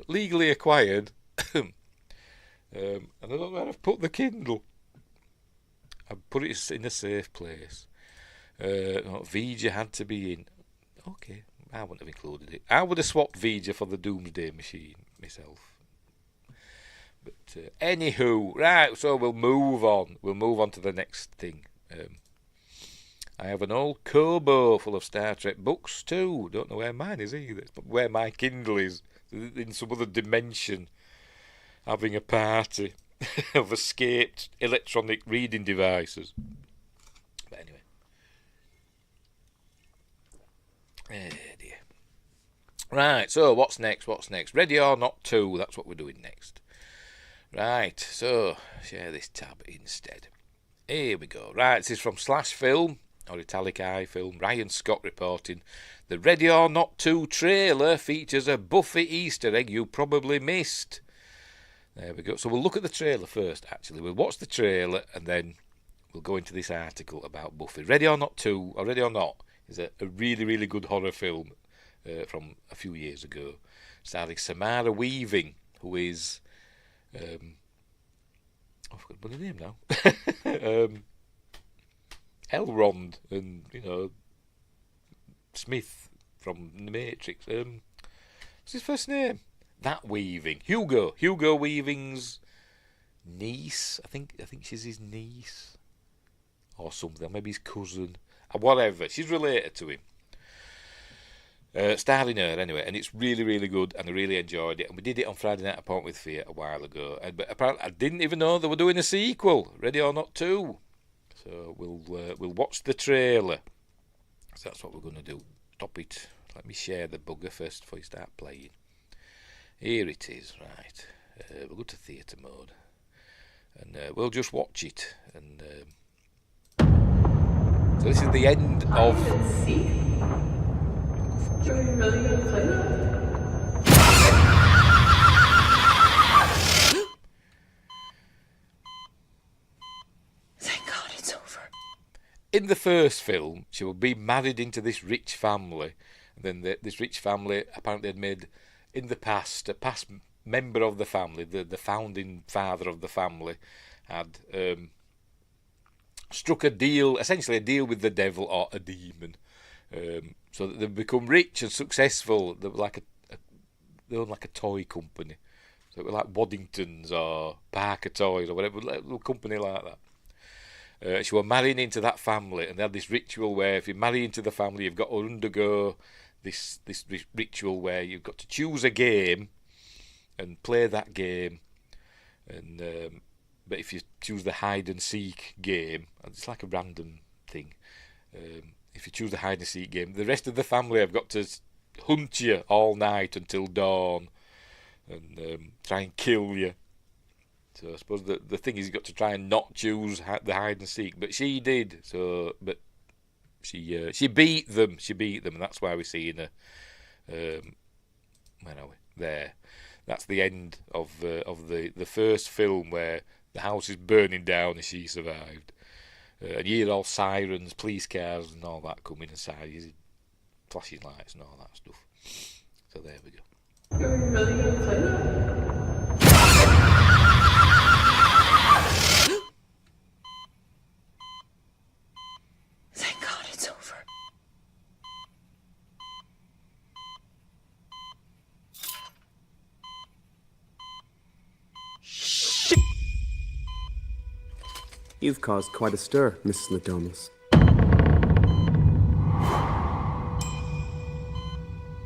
Legally acquired, and I don't know where I've put the Kindle. I've put it in a safe place. V'ger had to be in. Okay, I wouldn't have included it. I would have swapped V'ger for the Doomsday Machine myself. But anywho, right, so we'll move on. We'll move on to the next thing. I have an old Kobo full of Star Trek books too. Don't know where mine is either. But where my Kindle is, in some other dimension, having a party of escaped electronic reading devices. But anyway. Dear. Right, so what's next? Ready or Not 2, that's what we're doing next. Right, so share this tab instead. Here we go. Right, this is from Slash Film, or Italic Eye Film. Ryan Scott reporting, the Ready or Not 2 trailer features a Buffy Easter egg you probably missed. There we go. So we'll look at the trailer first, actually. We'll watch the trailer and then we'll go into this article about Buffy. Ready or Not 2, or Ready or Not, is a really, really good horror film from a few years ago, starring Samara Weaving, who is... I forgot the name now. Elrond and, Smith from The Matrix. What's his first name? That Weaving. Hugo Weaving's niece. I think she's his niece. Or something. Maybe his cousin. Whatever. She's related to him. Starring her anyway, and it's really, really good, and I really enjoyed it. And we did it on Friday Night at Point with Fear a while ago, but apparently I didn't even know they were doing a sequel, Ready or Not 2. So we'll watch the trailer. So that's what we're going to do. Stop it. Let me share the bugger first before you start playing. Here it is. Right. We'll go to theatre mode, and we'll just watch it. And so this is the end of. Are you really going to play that? Thank God it's over. In the first film, she would be married into this rich family, and then this rich family apparently had made, in the past, a past member of the family, the founding father of the family, had struck a deal, essentially a deal with the devil or a demon, so that they've become rich and successful. They were they own like a toy company, so it were like Waddingtons or Parker Toys or whatever, a little company like that. She was marrying into that family, and they had this ritual where if you marry into the family, you've got to undergo this ritual where you've got to choose a game and play that game, and but if you choose the hide and seek game, it's like a random thing. If you choose the hide and seek game, the rest of the family have got to hunt you all night until dawn and try and kill you. So I suppose the thing is, you've got to try and not choose the hide and seek, but she did. So, but she beat them. She beat them, and that's why we're seeing her. Where are we? There. That's the end of the first film, where the house is burning down and she survived. And you hear all sirens, police cars, and all that coming inside. You see flashing lights and all that stuff. So there we go. You're really gonna play that? Thank God it's over. You've caused quite a stir, Mrs. Ladomas.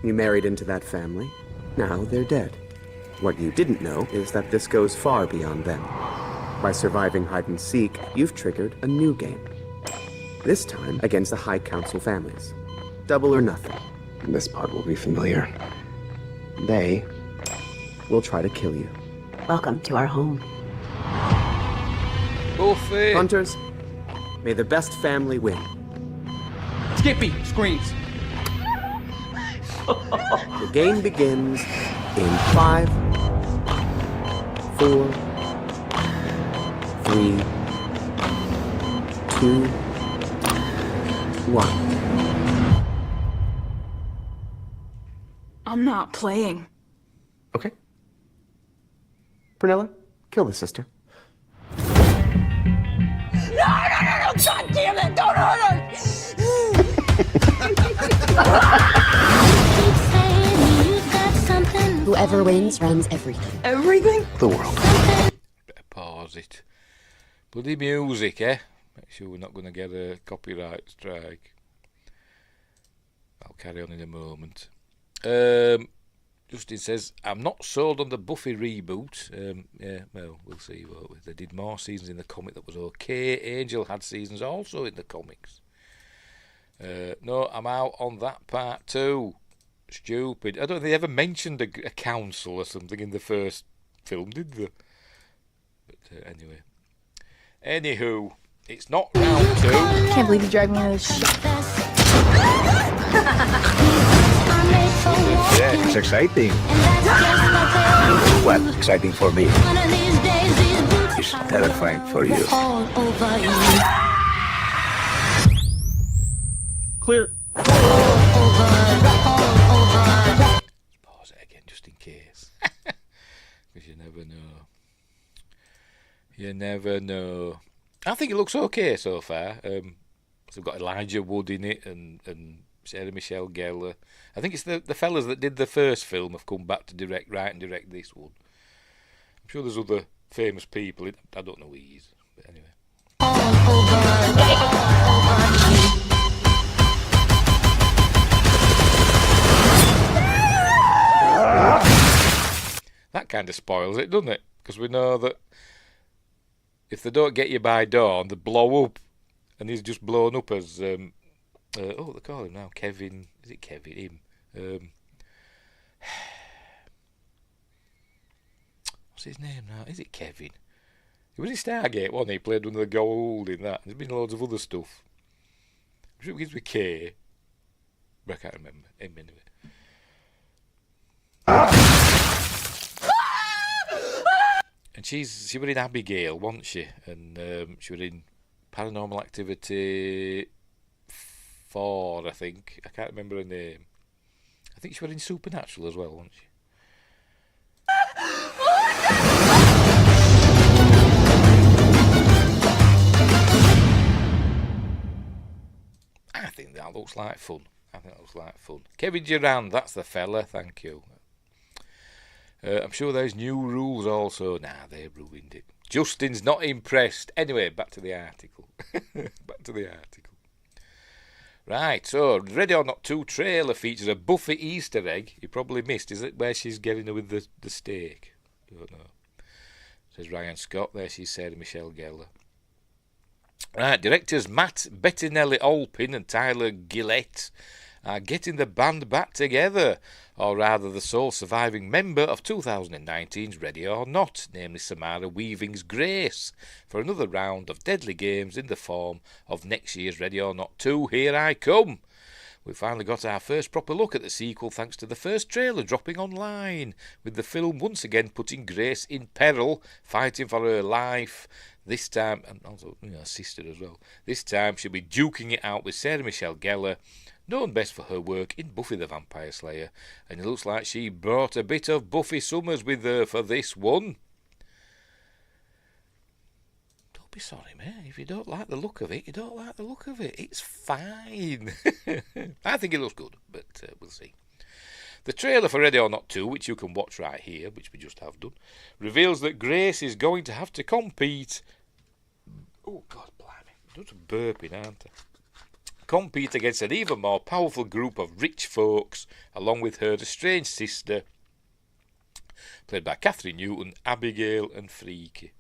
You married into that family. Now they're dead. What you didn't know is that this goes far beyond them. By surviving hide and seek, you've triggered a new game. This time against the High Council families. Double or nothing. This part will be familiar. They will try to kill you. Welcome to our home. Buffy! Hunters, may the best family win. Skippy screams. The game begins in 5, 4, 3, 2, 1. I'm not playing. Okay. Prunella, kill the sister. No! God damn it! Don't hurt her! Whoever wins runs everything. Everything? The world. Better pause it. Bloody music, eh? Make sure we're not going to get a copyright strike. I'll carry on in a moment. Justin says, I'm not sold on the Buffy reboot. Yeah, well, we'll see, won't we? They did more seasons in the comic that was okay. Angel had seasons also in the comics. No, I'm out on that part too. Stupid. I don't think they ever mentioned a council or something in the first film, did they? But anyway. Anywho, it's not round 2. Can't believe you dragged me into this shit. Yeah. It's exciting. Well, exciting for me. It's terrifying for you. Clear. Pause it again just in case. Because you never know. You never know. I think it looks okay so far. So we've got Elijah Wood in it and Sarah Michelle Gellar. I think it's the fellas that did the first film have come back to write and direct this one. I'm sure there's other famous people. I don't know who he is, but anyway. That kind of spoils it, doesn't it? Because we know that if they don't get you by dawn, they blow up, and he's just blown up as they call him now Kevin. Is it Kevin? Him? What's his name now? Is it Kevin? He was in Stargate, wasn't he? He played one of the gold in that. There's been loads of other stuff. I'm sure it begins with K, but I can't remember him anyway. And she was in Abigail, wasn't she? And she was in Paranormal Activity 4, I think. I can't remember her name. I think she was in Supernatural as well, wasn't she? think that looks like fun. Kevin Durand, that's the fella, thank you. I'm sure there's new rules also. Nah, they've ruined it. Justin's not impressed. Anyway, back to the article. Right, so Ready or Not 2 trailer features a Buffy Easter egg. You probably missed. Is it where she's getting her with the steak? Don't know. Says Ryan Scott. There she's Sarah Michelle Gellar. Right, directors Matt Bettinelli-Olpin and Tyler Gillette are getting the band back together, or rather the sole surviving member of 2019's Ready or Not, namely Samara Weaving's Grace, for another round of deadly games in the form of next year's Ready or Not 2, Here I Come. We finally got our first proper look at the sequel thanks to the first trailer dropping online, with the film once again putting Grace in peril, fighting for her life. This time, and also her sister as well, this time she'll be duking it out with Sarah Michelle Gellar, known best for her work in Buffy the Vampire Slayer, and it looks like she brought a bit of Buffy Summers with her for this one. Don't be sorry, mate. If you don't like the look of it, you don't like the look of it. It's fine. I think it looks good, but we'll see. The trailer for Ready or Not 2, which you can watch right here, which we just have done, reveals that Grace is going to have to compete... Oh, God, blimey. I'm just burping, aren't I? Compete against an even more powerful group of rich folks, along with her estranged sister, played by Catherine Newton, Abigail and Freaky.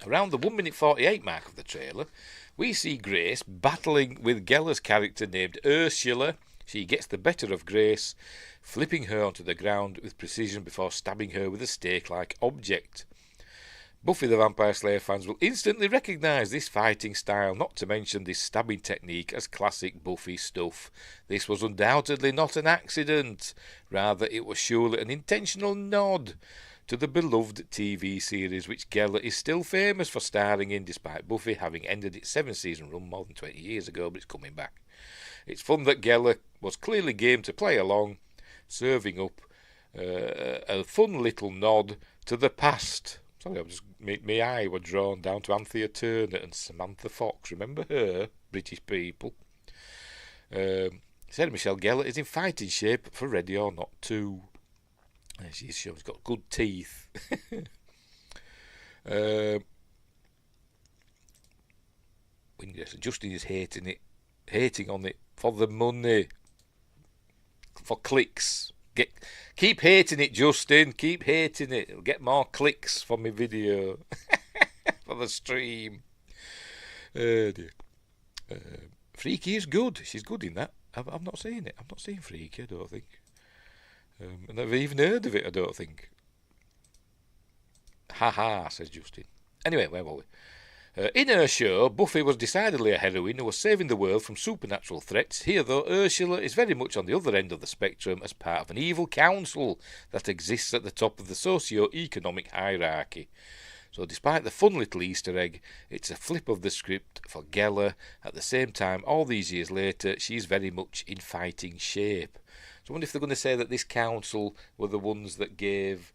Around the 1 minute 48 mark of the trailer, we see Grace battling with Gellar's character named Ursula. She gets the better of Grace, flipping her onto the ground with precision before stabbing her with a stake-like object. Buffy the Vampire Slayer fans will instantly recognise this fighting style, not to mention this stabbing technique, as classic Buffy stuff. This was undoubtedly not an accident. Rather, it was surely an intentional nod to the beloved TV series, which Gellar is still famous for starring in, despite Buffy having ended its 7-season run more than 20 years ago, but it's coming back. It's fun that Gellar was clearly game to play along, serving up a fun little nod to the past. Sorry, my eye was drawn down to Anthea Turner and Samantha Fox. Remember her, British people? Sarah Michelle Gellar is in fighting shape for Ready or Not 2. She's got good teeth. Justin is hating on it for the money, for clicks. Keep hating it, Justin. Keep hating it. It'll get more clicks for my video. For the stream. Oh dear. Freaky is good. She's good in that. I've not seen it. I've not seen Freaky, I don't think. And I've even heard of it, I don't think. Ha ha, says Justin. Anyway, where were we? In her show, Buffy was decidedly a heroine who was saving the world from supernatural threats. Here, though, Ursula is very much on the other end of the spectrum as part of an evil council that exists at the top of the socio-economic hierarchy. So despite the fun little Easter egg, it's a flip of the script for Gellar. At the same time, all these years later, she's very much in fighting shape. So I wonder if they're going to say that this council were the ones that gave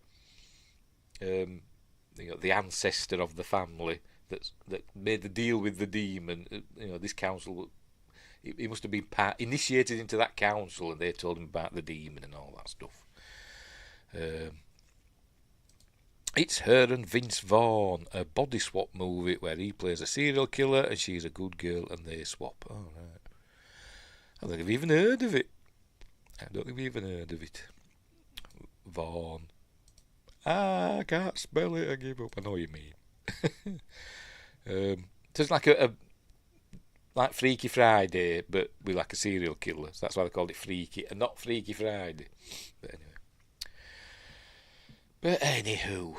the ancestor of the family that made the deal with the demon. This council, he must have been initiated into that council, and they told him about the demon and all that stuff. It's her and Vince Vaughn, a body swap movie where he plays a serial killer and she's a good girl and they swap. Oh, right. I don't think I've even heard of it. Vaughn. I can't spell it, I give up. I know what you mean. So it's like like Freaky Friday, but with like a serial killer. So that's why they called it Freaky and not Freaky Friday. But anywho.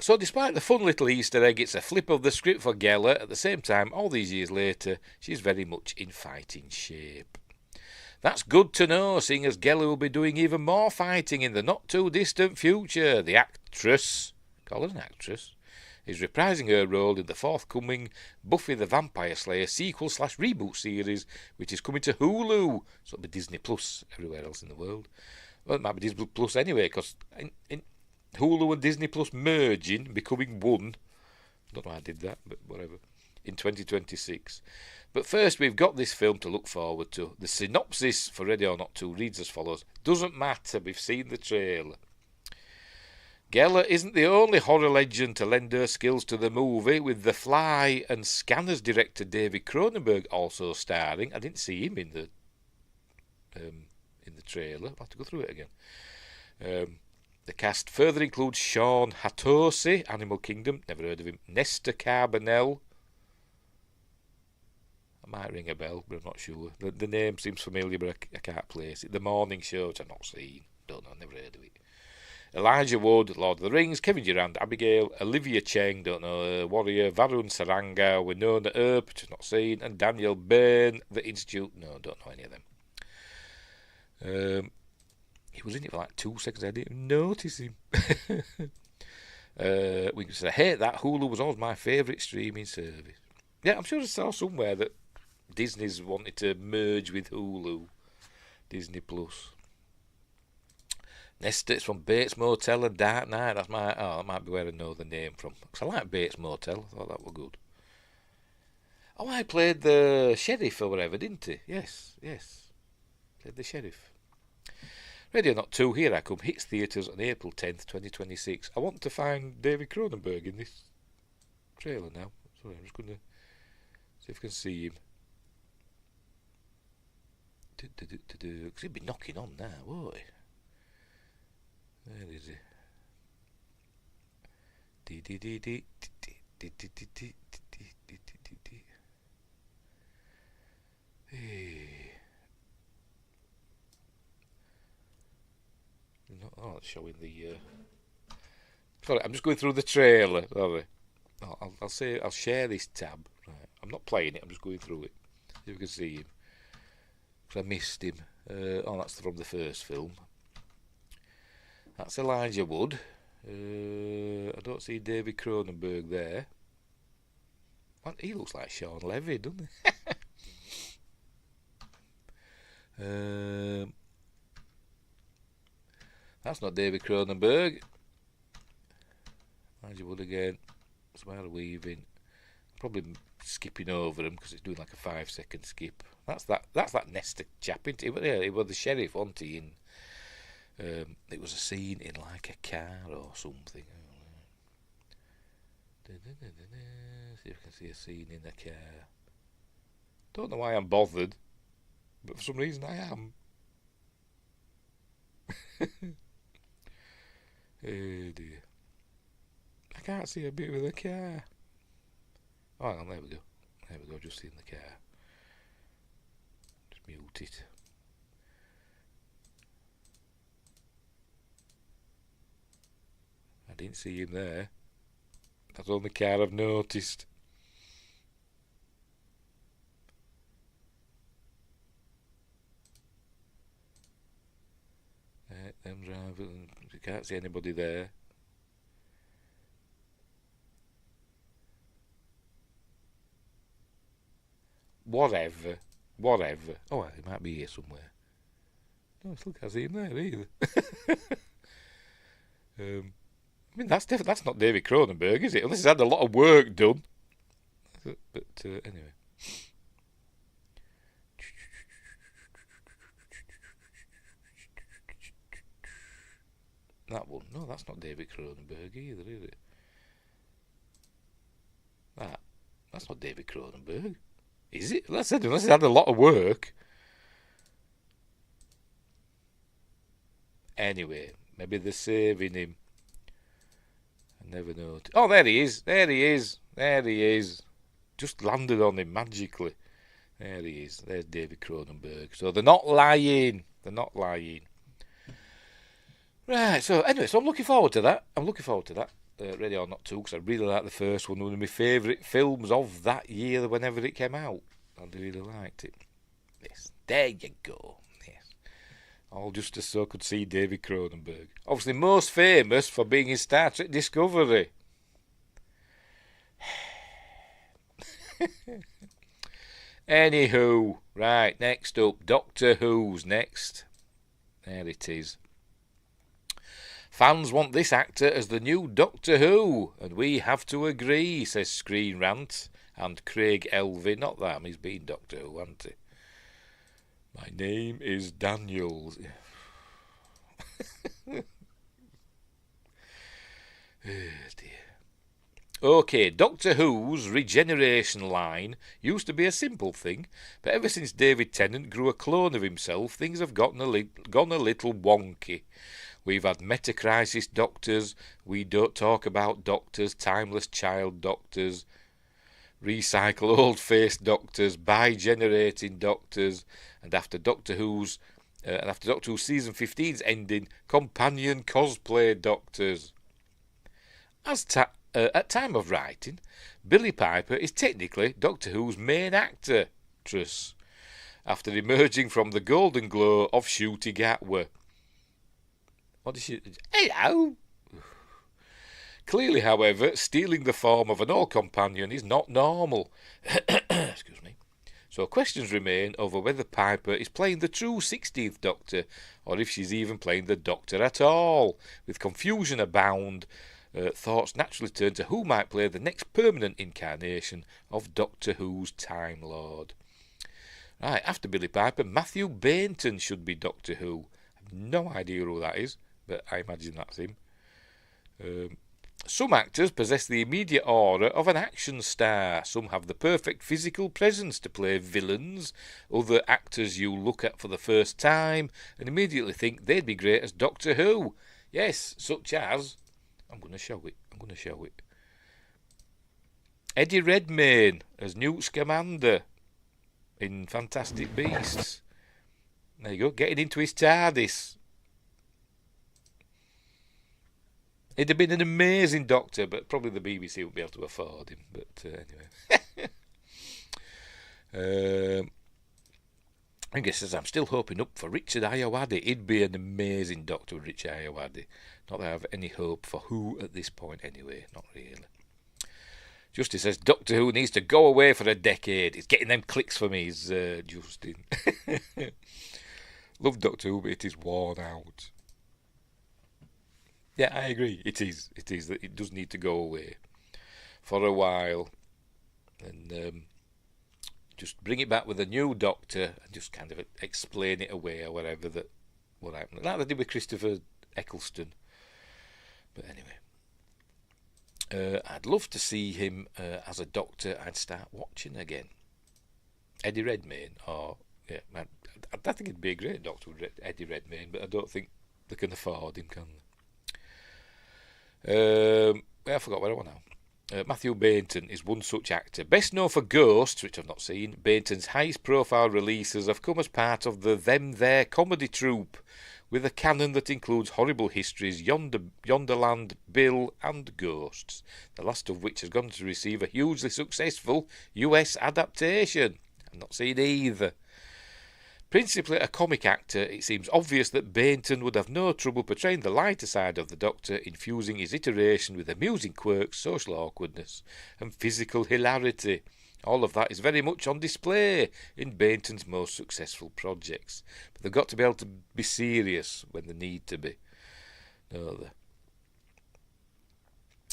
So despite the fun little Easter egg, it's a flip of the script for Gellar. At the same time, all these years later, she's very much in fighting shape. That's good to know, seeing as Gellar will be doing even more fighting in the not-too-distant future. The actress, call her an actress, is reprising her role in the forthcoming Buffy the Vampire Slayer sequel/reboot series, which is coming to Hulu. So it'll be Disney Plus everywhere else in the world. Well, it might be Disney Plus anyway, because in Hulu and Disney Plus merging, becoming one. I don't know how I did that, but whatever. in 2026. But first, we've got this film to look forward to. The synopsis for Ready or Not 2 reads as follows. Doesn't matter, we've seen the trailer. Geller isn't the only horror legend to lend her skills to the movie, with The Fly and Scanners director David Cronenberg also starring. I didn't see him in the trailer. I'll have to go through it again. The cast further includes Sean Hatosy, Animal Kingdom, never heard of him. Nestor Carbonell. I might ring a bell, but I'm not sure. The name seems familiar, but I can't place it. The Morning Show, which I've not seen. Don't know, never heard of it. Elijah Wood, Lord of the Rings, Kevin Durant, Abigail, Olivia Cheng, don't know, Warrior, Varun Saranga, Winona Earp, which I've not seen, and Daniel Byrne, The Institute, no, don't know any of them. He was in it for like 2 seconds, I didn't even notice him. We can say, I hate that, Hulu was always my favourite streaming service. Yeah, I'm sure I saw somewhere that Disney's wanted to merge with Hulu, Disney Plus. Nestor, it's from Bates Motel and Dark Knight. That might be where I know the name from. Because I like Bates Motel. I thought that were good. Oh, I played the sheriff or whatever, didn't he? Yes. Played the sheriff. Ready or Not 2, Here I Come, hits theatres on April 10th, 2026. I want to find David Cronenberg in this trailer now. Sorry, I'm just going to see if I can see him. Because he'd be knocking on now, won't he? Where is he? Oh, it's showing the. Sorry, I'm just going through the trailer. Sorry. I'll share this tab. Right. I'm not playing it. I'm just going through it. See if you can see him. Because I missed him. That's from the first film. That's Elijah Wood. I don't see David Cronenberg there. Man, he looks like Sean Levy, doesn't he? That's not David Cronenberg. Elijah Wood again. Smile weaving. Probably skipping over him because it's doing like a 5-second skip. That's that Nestor chap, isn't it? Yeah, he was the sheriff, wasn't he? In it was a scene in like a car or something. See if I can see a scene in a car. Don't know why I'm bothered, but for some reason I am. Oh dear. I can't see a bit with a car. Oh, hang on, there we go, just seeing the car. Just mute it. I didn't see him there. That's the only car I've noticed. Them driving. You can't see anybody there. Whatever. Oh, he might be here somewhere. No, I still can't see him there either. I mean, that's not David Cronenberg, is it? Unless he's had a lot of work done. But anyway. That one. No, that's not David Cronenberg either, is it? That's not David Cronenberg. Is it? Unless he's had a lot of work. Anyway, maybe they're saving him. I never noticed. Oh, there he is. Just landed on him magically. There he is. There's David Cronenberg. So they're not lying. Right, so anyway, I'm looking forward to that. Ready or Not 2, because I really like the first one. One of my favourite films of that year, whenever it came out. I really liked it. Yes, there you go. Yes. All just so I could see David Cronenberg. Obviously most famous for being in Star Trek Discovery. Anywho, right, next up, Doctor Who's next. There it is. Fans want this actor as the new Doctor Who, and we have to agree, says Screen Rant. and Craig Elvey. Not them, he's been Doctor Who, hasn't he? My name is Daniels. Oh dear. Okay, Doctor Who's regeneration line used to be a simple thing, but ever since David Tennant grew a clone of himself, things have gone a little wonky. We've had meta-crisis doctors, we don't talk about doctors, timeless child doctors, recycle old-faced doctors, bi-generating doctors, and after Doctor Who's season 15's ending, companion cosplay doctors. At time of writing, Billie Piper is technically Doctor Who's main actress, after emerging from the golden glow of Ncuti Gatwa. What did she... Hello! Clearly, however, stealing the form of an old companion is not normal. Excuse me. So questions remain over whether Piper is playing the true 16th Doctor, or if she's even playing the Doctor at all. With confusion abound, thoughts naturally turn to who might play the next permanent incarnation of Doctor Who's Time Lord. Right, after Billie Piper, Matthew Bainton should be Doctor Who. I have no idea who that is, but I imagine that's him. Some actors possess the immediate aura of an action star. Some have the perfect physical presence to play villains. Other actors you look at for the first time and immediately think they'd be great as Doctor Who. Yes, such as... I'm going to show it. Eddie Redmayne as Newt Scamander in Fantastic Beasts. There you go, getting into his TARDIS. He'd have been an amazing Doctor, but probably the BBC wouldn't be able to afford him. But anyway. I guess I'm still hoping up for Richard Ayoade. He'd be an amazing Doctor with Richard Ayoade. Not that I have any hope for Who at this point anyway. Not really. Justice says Doctor Who needs to go away for a decade. He's getting them clicks for me, Justin. Love Doctor Who, but it is worn out. Yeah, I agree. It is. It does need to go away for a while. And... just bring it back with a new Doctor and just kind of explain it away or whatever what happened. Like they did with Christopher Eccleston. But anyway. I'd love to see him as a Doctor I'd start watching again. Eddie Redmayne. I think he'd be a great Doctor with Eddie Redmayne, but I don't think they can afford him, can they? I forgot where I was now. Matthew Bainton is one such actor. Best known for Ghosts, which I've not seen, Bainton's highest profile releases have come as part of the Them There comedy troupe, with a canon that includes Horrible Histories, Yonderland, Bill and Ghosts, the last of which has gone to receive a hugely successful US adaptation. I've not seen either. Principally a comic actor, it seems obvious that Bainton would have no trouble portraying the lighter side of the Doctor, infusing his iteration with amusing quirks, social awkwardness, and physical hilarity. All of that is very much on display in Bainton's most successful projects. But they've got to be able to be serious when they need to be. No,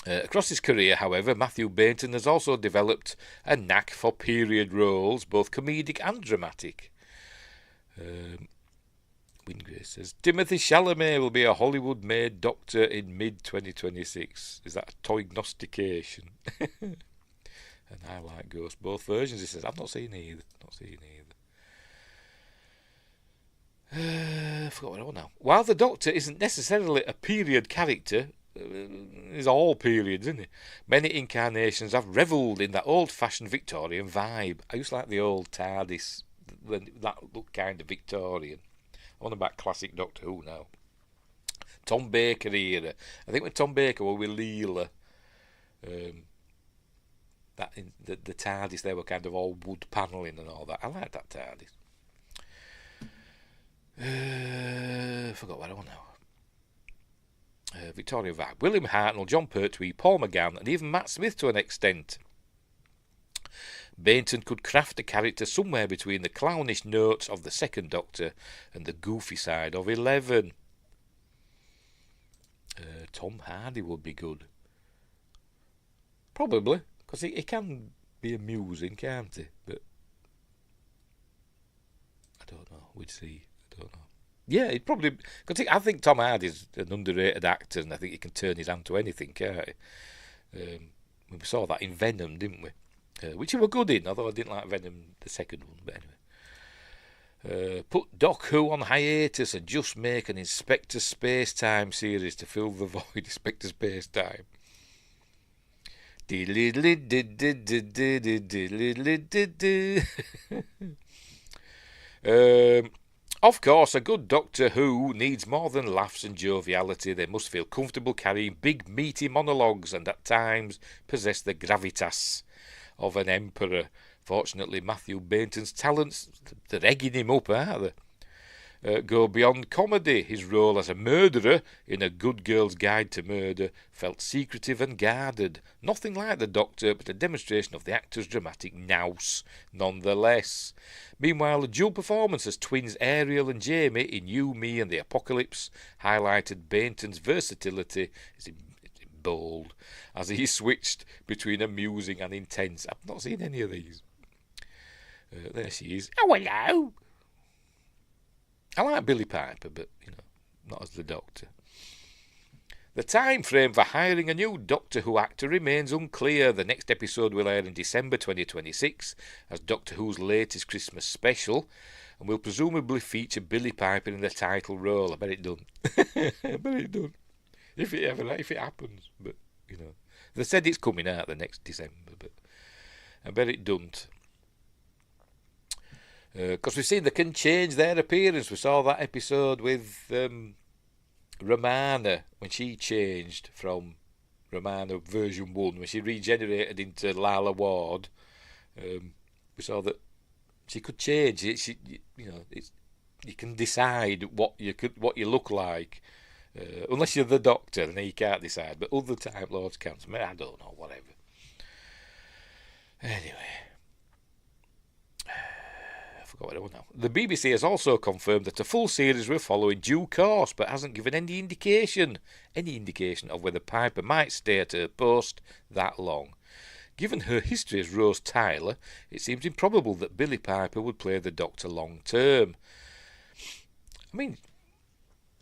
across his career, however, Matthew Bainton has also developed a knack for period roles, both comedic and dramatic. Wingrace says Timothy Chalamet will be a Hollywood-made Doctor in mid-2026. Is that a toygnostication? And I like Ghost, both versions. He says I've not seen either. I forgot what I want now. While the Doctor isn't necessarily a period character, he's all periods, isn't he? Many incarnations have revelled in that old-fashioned Victorian vibe. I used to like the old TARDIS, when that looked kind of Victorian. I'm on about classic Doctor Who now. Tom Baker era. I think when Tom Baker was with Leela, that in the TARDIS, they were kind of all wood panelling and all that. I like that TARDIS. Forgot what I want now. Victorian vibe. William Hartnell, John Pertwee, Paul McGann, and even Matt Smith to an extent. Bainton could craft a character somewhere between the clownish notes of the second Doctor and the goofy side of 11. Tom Hardy would be good. Probably, because he can be amusing, can't he? But I don't know. We'd see. I don't know. Yeah, it probably. Cause I think Tom Hardy's an underrated actor, and I think he can turn his hand to anything, can't he? We saw that in Venom, didn't we? Which he were good in, although I didn't like Venom, the second one. But anyway. Put Doc Who on hiatus and just make an Inspector Spacetime series to fill the void. Inspector Spacetime. Of course, a good Doctor Who needs more than laughs and joviality. They must feel comfortable carrying big, meaty monologues and at times possess the gravitas of an emperor. Fortunately, Matthew Bainton's talents, they're egging him up, aren't they? Go beyond comedy. His role as a murderer in A Good Girl's Guide to Murder felt secretive and guarded. Nothing like the Doctor, but a demonstration of the actor's dramatic nous, nonetheless. Meanwhile, a dual performance as twins Ariel and Jamie in You, Me and the Apocalypse highlighted Bainton's versatility. It's bold, as he switched between amusing and intense. I've not seen any of these. There she is. Oh, hello! I like Billy Piper, but, not as the Doctor. The time frame for hiring a new Doctor Who actor remains unclear. The next episode will air in December 2026 as Doctor Who's latest Christmas special and will presumably feature Billy Piper in the title role. I bet it done. I bet it done. If it happens. But, they said it's coming out the next December, but I bet it don't. Because we've seen they can change their appearance. We saw that episode with Romana when she changed from Romana version 1, when she regenerated into Lala Ward. We saw that she could change it. You can decide what you look like, unless you're the Doctor, then you can't decide. But other Time Lords can. I don't know, whatever. Anyway. What I want now. The BBC has also confirmed that a full series will follow in due course, but hasn't given any indication of whether Piper might stay at her post that long. Given her history as Rose Tyler, it seems improbable that Billy Piper would play the Doctor long term. I mean,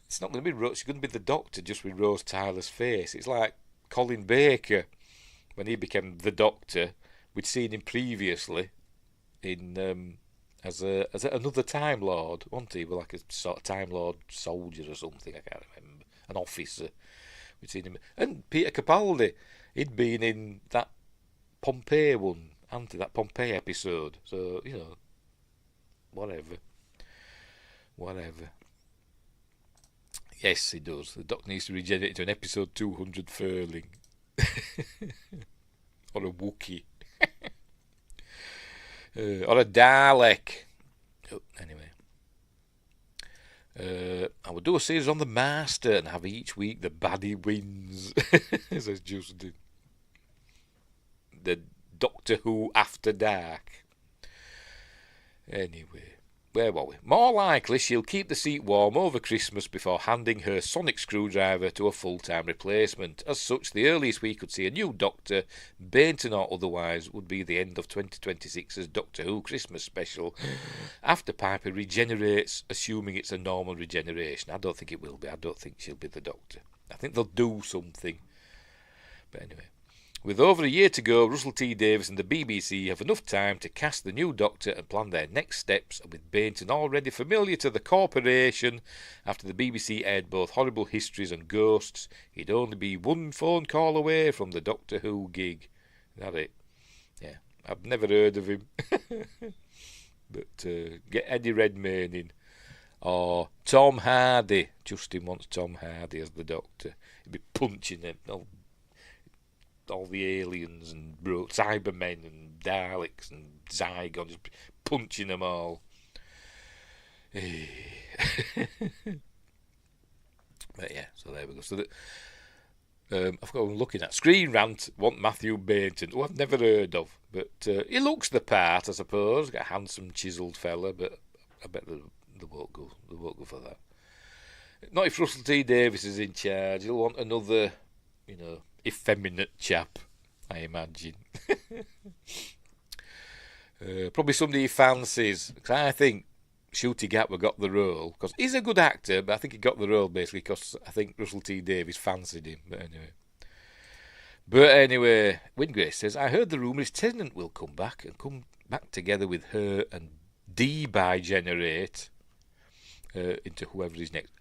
it's not going to be Rose. She's going to be the Doctor just with Rose Tyler's face. It's like Colin Baker when he became the Doctor. We'd seen him previously in. As another Time Lord, wasn't he? Like a sort of Time Lord soldier or something, I can't remember. An officer. We'd seen him. And Peter Capaldi, he'd been in that Pompeii one, that Pompeii episode. So, whatever. Yes, he does. The Doctor needs to regenerate into an episode 200 furling. Or a Wookiee. Or a Dalek. Anyway. I would do a series on the Master and have each week the baddie wins. Says Justin. The Doctor Who After Dark. Anyway. Where were we? More likely she'll keep the seat warm over Christmas before handing her sonic screwdriver to a full-time replacement. As such, the earliest we could see a new Doctor, Bainton or otherwise, would be the end of 2026's Doctor Who Christmas special, after Piper regenerates, assuming it's a normal regeneration. I don't think it will be. I don't think she'll be the Doctor. I think they'll do something. But anyway. With over a year to go, Russell T Davies and the BBC have enough time to cast the new Doctor and plan their next steps, and with Bainton already familiar to the corporation after the BBC aired both Horrible Histories and Ghosts, he'd only be one phone call away from the Doctor Who gig. Is that it? Yeah, I've never heard of him. But get Eddie Redmayne in. Or Tom Hardy. Justin wants Tom Hardy as the Doctor. He'd be punching him. All the aliens and Cybermen and Daleks and Zygons, just punching them all. But yeah, so there we go. So I've got one looking at Screen Rant. Want Matthew Bainton, who I've never heard of, but he looks the part, I suppose. Got a handsome, chiselled fella, but I bet they won't go. They won't go for that. Not if Russell T Davies is in charge. He'll want another, effeminate chap, I imagine. Probably somebody he fancies. 'Cause I think Shooty Gatwa got the role. Because he's a good actor, but I think he got the role basically because I think Russell T Davies fancied him. But anyway, Windgrace says, I heard the rumour his tenant will come back and come back together with her and de-by-generate into whoever is next.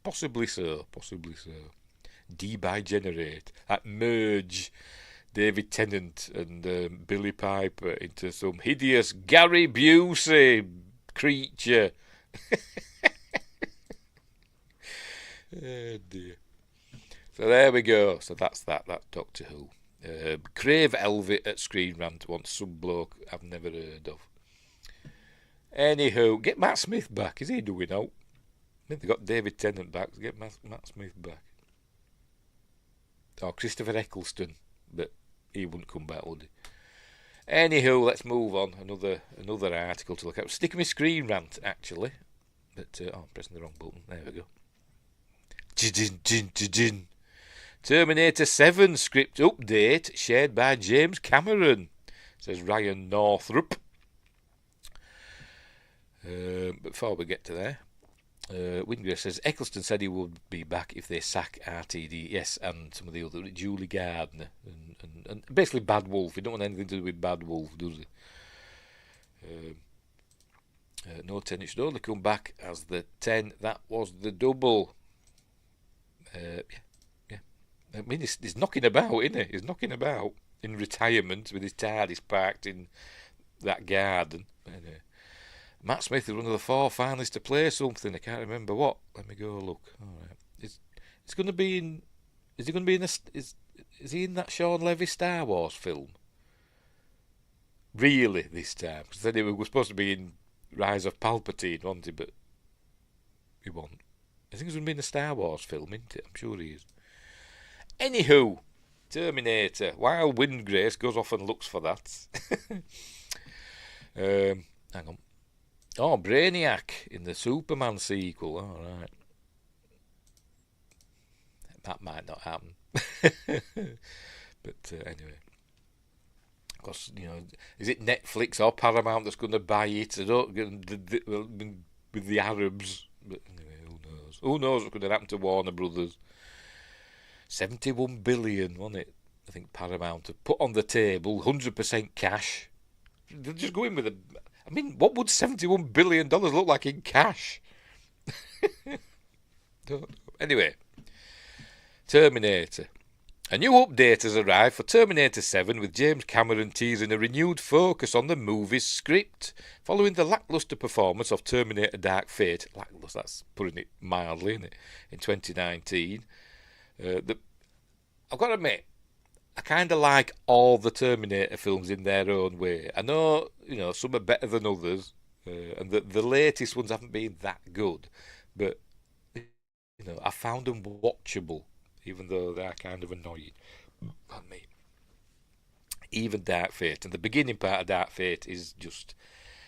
Possibly so. De-by-generate. That merge David Tennant and Billy Piper into some hideous Gary Busey creature. Oh dear. So there we go. So that's that. That's Doctor Who. Crave Elvitt at Screen Rant wants some bloke I've never heard of. Anywho, get Matt Smith back. Is he doing out? I think they got David Tennant back. Get Matt Smith back. Or Christopher Eccleston, but he wouldn't come back, would he? Anywho, let's move on. Another article to look at. Stick me Screen Rant, actually. But I'm pressing the wrong button. There we go. Terminator 7 script update shared by James Cameron, says Ryan Northrup. But before we get to there, Windgrace says Eccleston said he would be back if they sack RTD. Yes, and some of the other, Julie Gardner and basically Bad Wolf. He don't want anything to do with Bad Wolf, does he? No 10. It should only come back as the 10. That was the double. Yeah. I mean, he's knocking about, isn't he? He's knocking about in retirement with his TARDIS parked in that garden. Matt Smith is one of the 4 finalists to play something. I can't remember what. Let me go look. All right. It's going to be in. Is he going to be in is he in that Sean Levy Star Wars film? Really, this time? Because then he was supposed to be in Rise of Palpatine, wasn't he? But he won't. I think he's going to be in a Star Wars film, isn't it? I'm sure he is. Anywho, Terminator. While Windgrace goes off and looks for that. Hang on. Oh, Brainiac in the Superman sequel. All right. That might not happen. But anyway. Because, is it Netflix or Paramount that's going to buy it? I don't with the Arabs. But anyway, who knows? Who knows what's going to happen to Warner Brothers? 71 billion, wasn't it? I think Paramount have put on the table, 100% cash. They'll just go in with I mean, what would $71 billion look like in cash? Don't know. Anyway, Terminator. A new update has arrived for Terminator 7 with James Cameron teasing a renewed focus on the movie's script. Following the lacklustre performance of Terminator Dark Fate, lacklustre, that's putting it mildly, isn't it, in 2019, I've got to admit, I kind of like all the Terminator films in their own way. I know, some are better than others, and the latest ones haven't been that good, but I found them watchable, even though they're kind of annoying. Pardon me. Even Dark Fate, and the beginning part of Dark Fate is just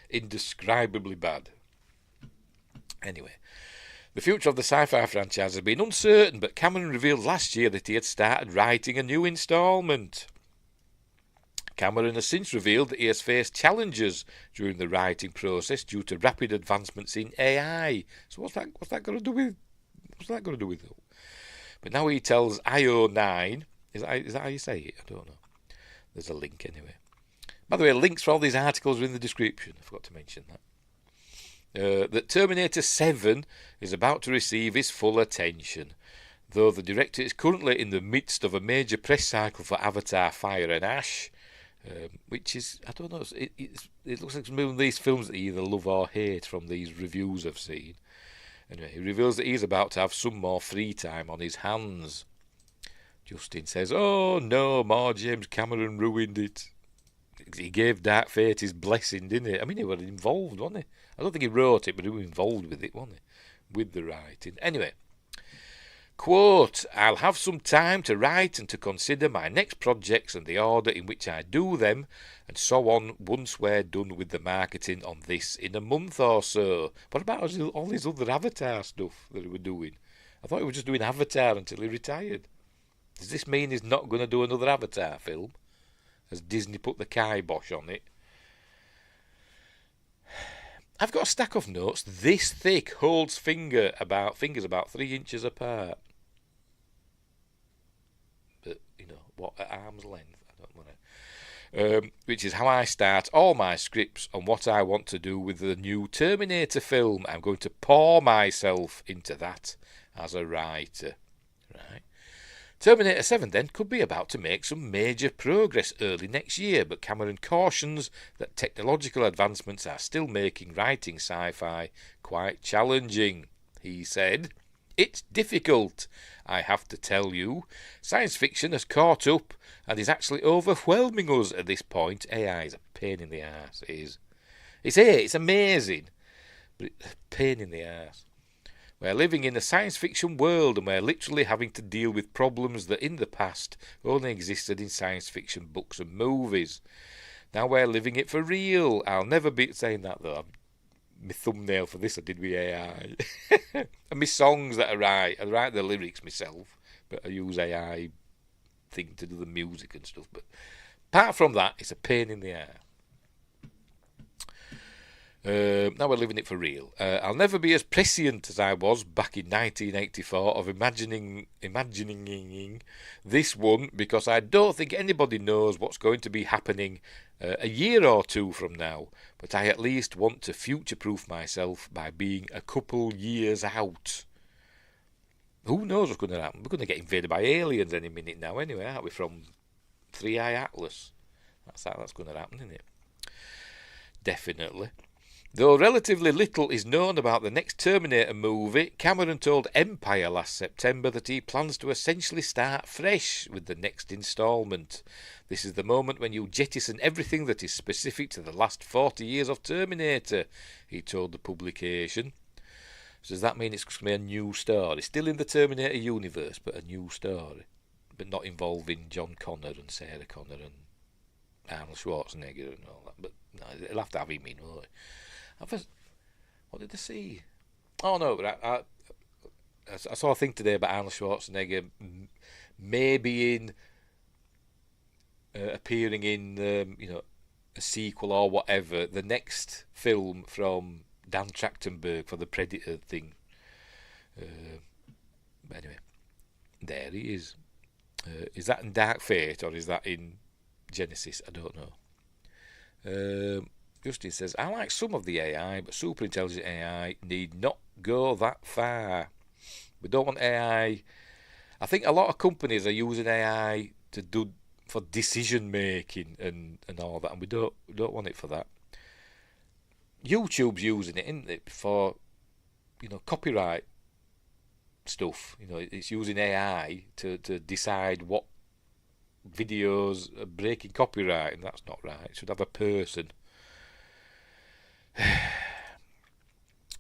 indescribably bad. Anyway, the future of the sci-fi franchise has been uncertain, but Cameron revealed last year that he had started writing a new instalment. Cameron has since revealed that he has faced challenges during the writing process due to rapid advancements in AI. So what's that got to do with it? But now he tells IO9, is that how you say it? I don't know. There's a link anyway. By the way, links for all these articles are in the description. I forgot to mention that. That Terminator 7 is about to receive his full attention, though the director is currently in the midst of a major press cycle for Avatar Fire and Ash, which is, I don't know, it looks like one of these films that you either love or hate from these reviews I've seen. Anyway, he reveals that he's about to have some more free time on his hands. Justin says, oh no, more James Cameron ruined it. He gave Dark Fate his blessing, didn't he? I mean, he was involved, wasn't he? I don't think he wrote it, but he was involved with it, wasn't he? With the writing. Anyway, quote, I'll have some time to write and to consider my next projects and the order in which I do them, and so on, once we're done with the marketing on this in a month or so. What about all these other Avatar stuff that he was doing? I thought he was just doing Avatar until he retired. Does this mean he's not going to do another Avatar film? Has Disney put the kibosh on it? I've got a stack of notes this thick, holds fingers about 3 inches apart. But, what, at arm's length? I don't want to. Which is how I start all my scripts on what I want to do with the new Terminator film. I'm going to pour myself into that as a writer. Right. Terminator 7 then could be about to make some major progress early next year, but Cameron cautions that technological advancements are still making writing sci-fi quite challenging. He said, "It's difficult, I have to tell you. Science fiction has caught up and is actually overwhelming us at this point. AI is a pain in the arse, it is. It's amazing, but it's a pain in the arse. We're living in a science fiction world and we're literally having to deal with problems that in the past only existed in science fiction books and movies. Now we're living it for real. I'll never be saying that though. My thumbnail for this I did with AI. And my songs that I write the lyrics myself, but I use AI thing to do the music and stuff. But apart from that, it's a pain in the ass. Now we're living it for real. I'll never be as prescient as I was back in 1984 of imagining this one, because I don't think anybody knows what's going to be happening a year or two from now. But I at least want to future-proof myself by being a couple years out. Who knows what's going to happen? We're going to get invaded by aliens any minute now anyway, aren't we, from 3i Atlas? That's how that's going to happen, isn't it? Definitely. Though relatively little is known about the next Terminator movie, Cameron told Empire last September that he plans to essentially start fresh with the next instalment. This is the moment when you jettison everything that is specific to the last 40 years of Terminator, he told the publication. So does that mean it's going to be a new story? Still in the Terminator universe, but a new story. But not involving John Connor and Sarah Connor and Arnold Schwarzenegger and all that. But no, it'll have to have him in, won't it? What did I see? Oh no, but I saw a thing today about Arnold Schwarzenegger maybe in appearing in a sequel or whatever, the next film from Dan Trachtenberg for the Predator thing. But anyway, there he is. Is that in Dark Fate or is that in Genesis? I don't know. Justin says, I like some of the AI, but super intelligent AI need not go that far. We don't want AI. I think a lot of companies are using AI to do for decision making and all that, and we don't want it for that. YouTube's using it, isn't it, for copyright stuff. It's using AI to decide what videos are breaking copyright, and that's not right. It should have a person.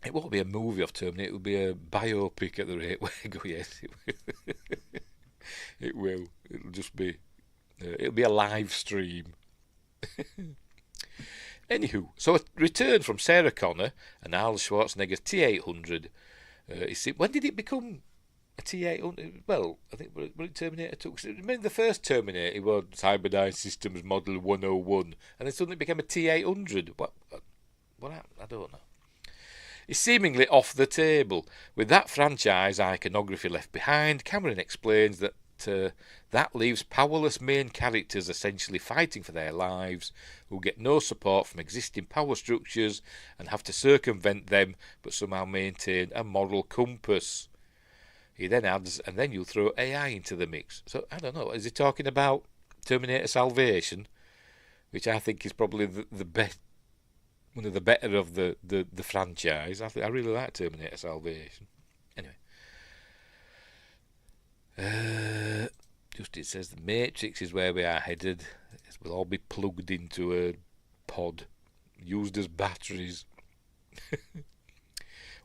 It won't be a movie of Terminator, it will be a biopic at the rate we go. Yes, it will. It'll just be it'll be a live stream. Anywho, so a return from Sarah Connor and Arnold Schwarzenegger's T-800. When did it become a T-800? Well, I think when it Terminator took. Remember the first Terminator? It was Cyberdyne Systems Model 101, and then suddenly it became a T-800. What happened? I don't know. It's seemingly off the table. With that franchise iconography left behind, Cameron explains that that leaves powerless main characters essentially fighting for their lives, who get no support from existing power structures and have to circumvent them but somehow maintain a moral compass. He then adds, and then you throw AI into the mix. So, I don't know, is he talking about Terminator Salvation, which I think is probably the best, one of the better of the franchise. I really like Terminator Salvation. Anyway. It says the Matrix is where we are headed. We'll all be plugged into a pod, used as batteries.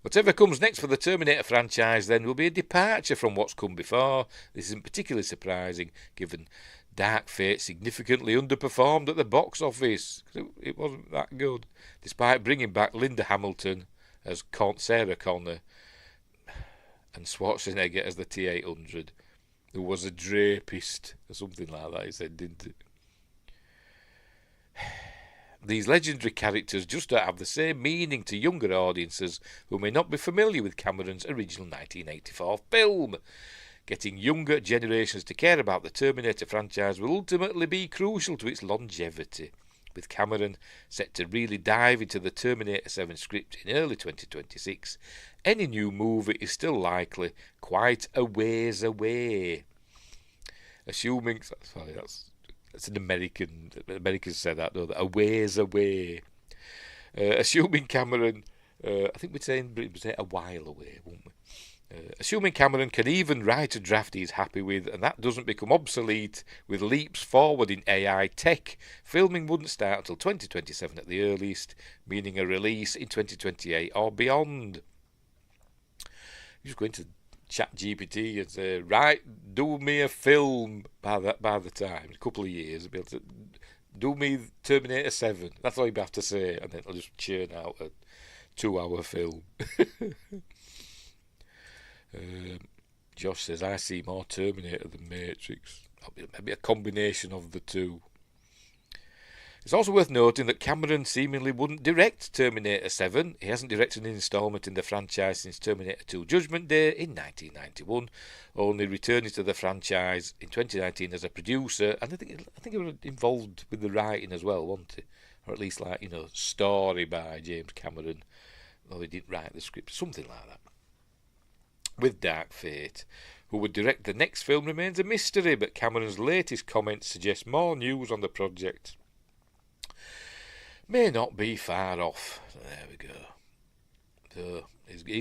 Whatever comes next for the Terminator franchise then will be a departure from what's come before. This isn't particularly surprising, given Dark Fate significantly underperformed at the box office. It wasn't that good, despite bringing back Linda Hamilton as Sarah Connor and Schwarzenegger as the T-800, who was a drapist or something like that, he said, didn't it? These legendary characters just don't have the same meaning to younger audiences who may not be familiar with Cameron's original 1984 film. Getting younger generations to care about the Terminator franchise will ultimately be crucial to its longevity. With Cameron set to really dive into the Terminator 7 script in early 2026, any new movie is still likely quite a ways away. Assuming... Sorry, that's an American... Americans say that, don't they? A ways away. Assuming Cameron... I think we'd say a while away, wouldn't we? Assuming Cameron can even write a draft he's happy with, and that doesn't become obsolete with leaps forward in AI tech, filming wouldn't start until 2027 at the earliest, meaning a release in 2028 or beyond. You just go into ChatGPT and say, right, do me a film by the time, a couple of years, be able to do me Terminator 7. That's all you have to say, and then it'll just churn out a 2-hour film. Josh says, I see more Terminator than Matrix. Maybe a combination of the two. It's also worth noting that Cameron seemingly wouldn't direct Terminator 7. He hasn't directed an instalment in the franchise since Terminator 2 Judgment Day in 1991, only returning to the franchise in 2019 as a producer, and I think he was involved with the writing as well, wasn't he? Or at least, like, story by James Cameron, though he didn't write the script, something like that. With Dark Fate, who would direct the next film remains a mystery, but Cameron's latest comments suggest more news on the project may not be far off. There we go.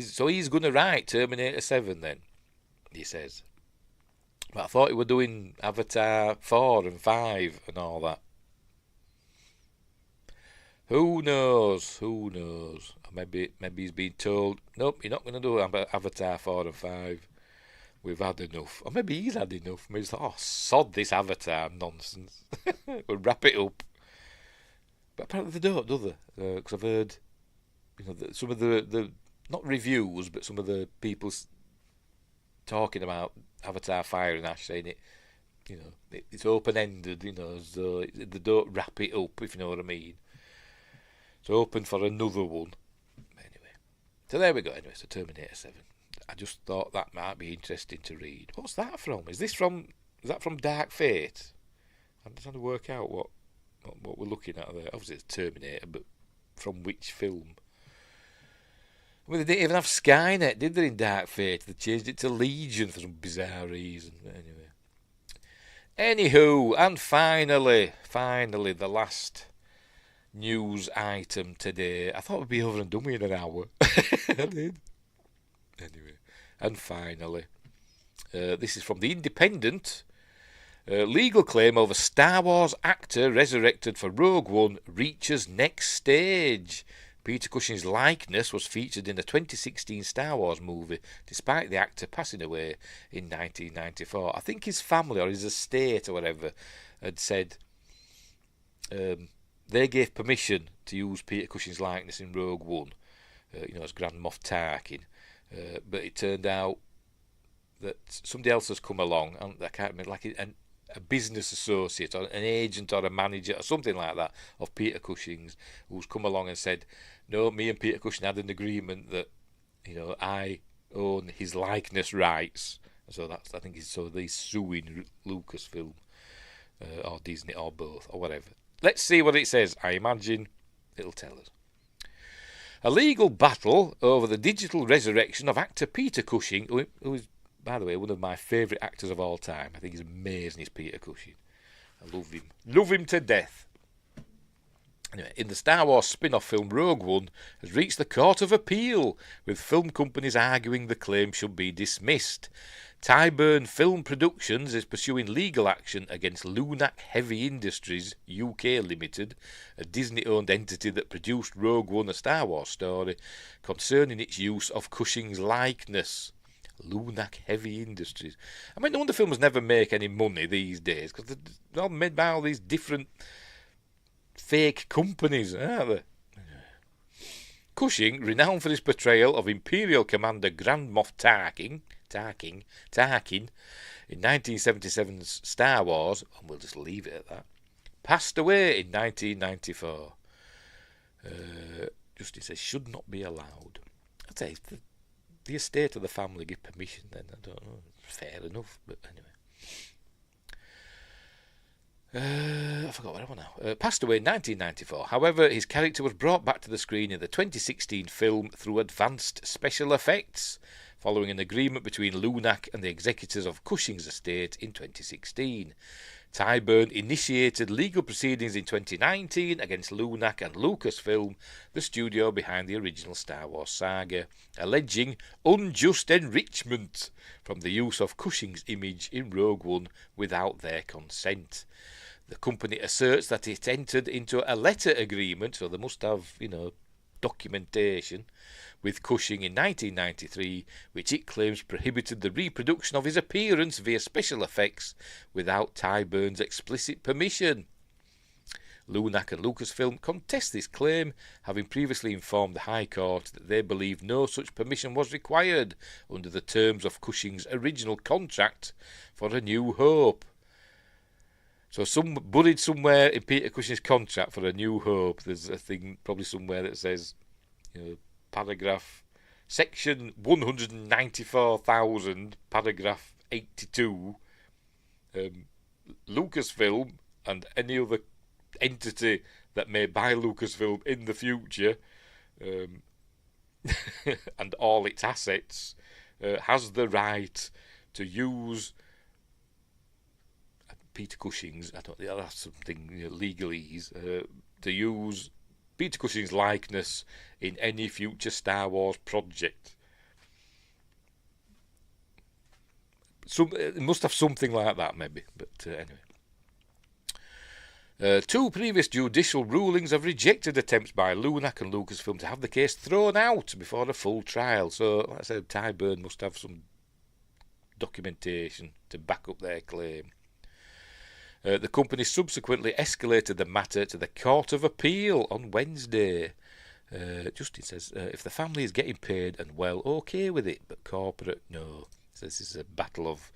So he's going to write Terminator 7 then, he says. But I thought he were doing Avatar 4 and 5 and all that. Who knows? Maybe he's been told, nope, you're not going to do Avatar 4 and 5. We've had enough. Or maybe he's had enough. Maybe he's like, sod this Avatar nonsense. We'll wrap it up. But apparently they don't, do they? Because I've heard, some of the not reviews, but some of the people talking about Avatar Fire and Ash, saying it, it's open-ended, so they don't wrap it up, if you know what I mean. It's open for another one. Anyway, so there we go. Anyway, so Terminator 7. I just thought that might be interesting to read. What's that from? Is that from Dark Fate? I'm trying to work out what we're looking at there. Obviously it's Terminator, but from which film? I mean, they didn't even have Skynet, did they, in Dark Fate? They changed it to Legion for some bizarre reason. Anywho, and finally, the last news item today. I thought we'd be over and done with in an hour. I did. Anyway, and finally, this is from The Independent. Legal claim over Star Wars actor resurrected for Rogue One reaches next stage. Peter Cushing's likeness was featured in a 2016 Star Wars movie, despite the actor passing away in 1994. I think his family or his estate or whatever had said they gave permission to use Peter Cushing's likeness in Rogue One, as Grand Moff Tarkin. But it turned out that somebody else has come along, and I can't remember, like a business associate or an agent or a manager or something like that of Peter Cushing's, who's come along and said, no, me and Peter Cushing had an agreement that, I own his likeness rights. So I think he's suing Lucasfilm or Disney or both or whatever. Let's see what it says. I imagine it'll tell us. A legal battle over the digital resurrection of actor Peter Cushing, who is, by the way, one of my favourite actors of all time. I think he's amazing, he's Peter Cushing. I love him. Love him to death. Anyway, in the Star Wars spin-off film, Rogue One has reached the Court of Appeal, with film companies arguing the claim should be dismissed. Tyburn Film Productions is pursuing legal action against Lunac Heavy Industries UK Limited, a Disney-owned entity that produced Rogue One, a Star Wars story, concerning its use of Cushing's likeness. Lunac Heavy Industries. I mean, no wonder films never make any money these days, because they're all made by all these different fake companies, aren't they? Cushing, renowned for his portrayal of Imperial Commander Grand Moff Tarkin in 1977's Star Wars, and we'll just leave it at that, passed away in 1994. Justin says, should not be allowed. I'd say if the estate of the family give permission, then I don't know, fair enough, but anyway. I forgot what I want now. Passed away in 1994. However, his character was brought back to the screen in the 2016 film through advanced special effects, following an agreement between Lunac and the executors of Cushing's estate in 2016. Tyburn initiated legal proceedings in 2019 against Lunac and Lucasfilm, the studio behind the original Star Wars saga, alleging unjust enrichment from the use of Cushing's image in Rogue One without their consent. The company asserts that it entered into a letter agreement, so they must have, documentation, with Cushing in 1993, which it claims prohibited the reproduction of his appearance via special effects without Tyburn's explicit permission. Lunac and Lucasfilm contest this claim, having previously informed the High Court that they believe no such permission was required under the terms of Cushing's original contract for A New Hope. So buried somewhere in Peter Cushing's contract for A New Hope, there's a thing probably somewhere that says, paragraph, section 194,000, paragraph 82, Lucasfilm and any other entity that may buy Lucasfilm in the future, and all its assets, has the right to use Peter Cushing's, I don't think that's something legalese, to use Peter Cushing's likeness in any future Star Wars project. It must have something like that, maybe, but anyway. Two previous judicial rulings have rejected attempts by Lunac and Lucasfilm to have the case thrown out before a full trial. So, like I said, Tyburn must have some documentation to back up their claim. The company subsequently escalated the matter to the Court of Appeal on Wednesday. Justin says, if the family is getting paid and well, okay with it, but corporate, no. So this is a battle of...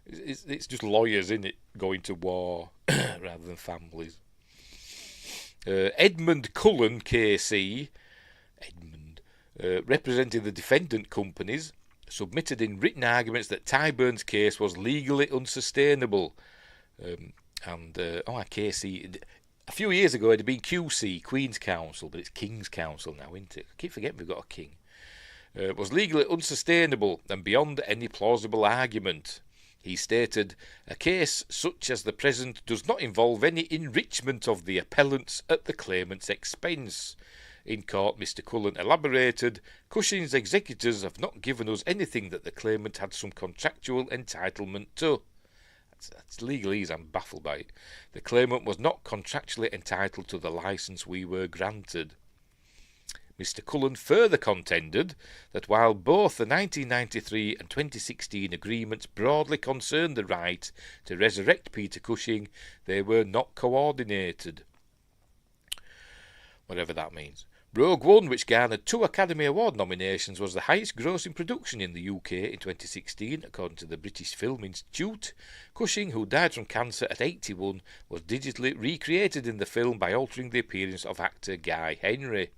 It's just lawyers, isn't it, going to war rather than families. Edmund Cullen, KC, representing the defendant companies, submitted in written arguments that Tyburn's case was legally unsustainable. KC, a few years ago it had been QC, Queen's Counsel, but it's King's Counsel now, isn't it? I keep forgetting we've got a king. Was legally unsustainable and beyond any plausible argument. He stated, a case such as the present does not involve any enrichment of the appellants at the claimant's expense. In court, Mr. Cullen elaborated, Cushing's executors have not given us anything that the claimant had some contractual entitlement to. That's legalese, I'm baffled by it. The claimant was not contractually entitled to the licence we were granted. Mr. Cullen further contended that while both the 1993 and 2016 agreements broadly concerned the right to resurrect Peter Cushing, they were not coordinated. Whatever that means. Rogue One, which garnered 2 Academy Award nominations, was the highest grossing production in the UK in 2016, according to the British Film Institute. Cushing, who died from cancer at 81, was digitally recreated in the film by altering the appearance of actor Guy Henry.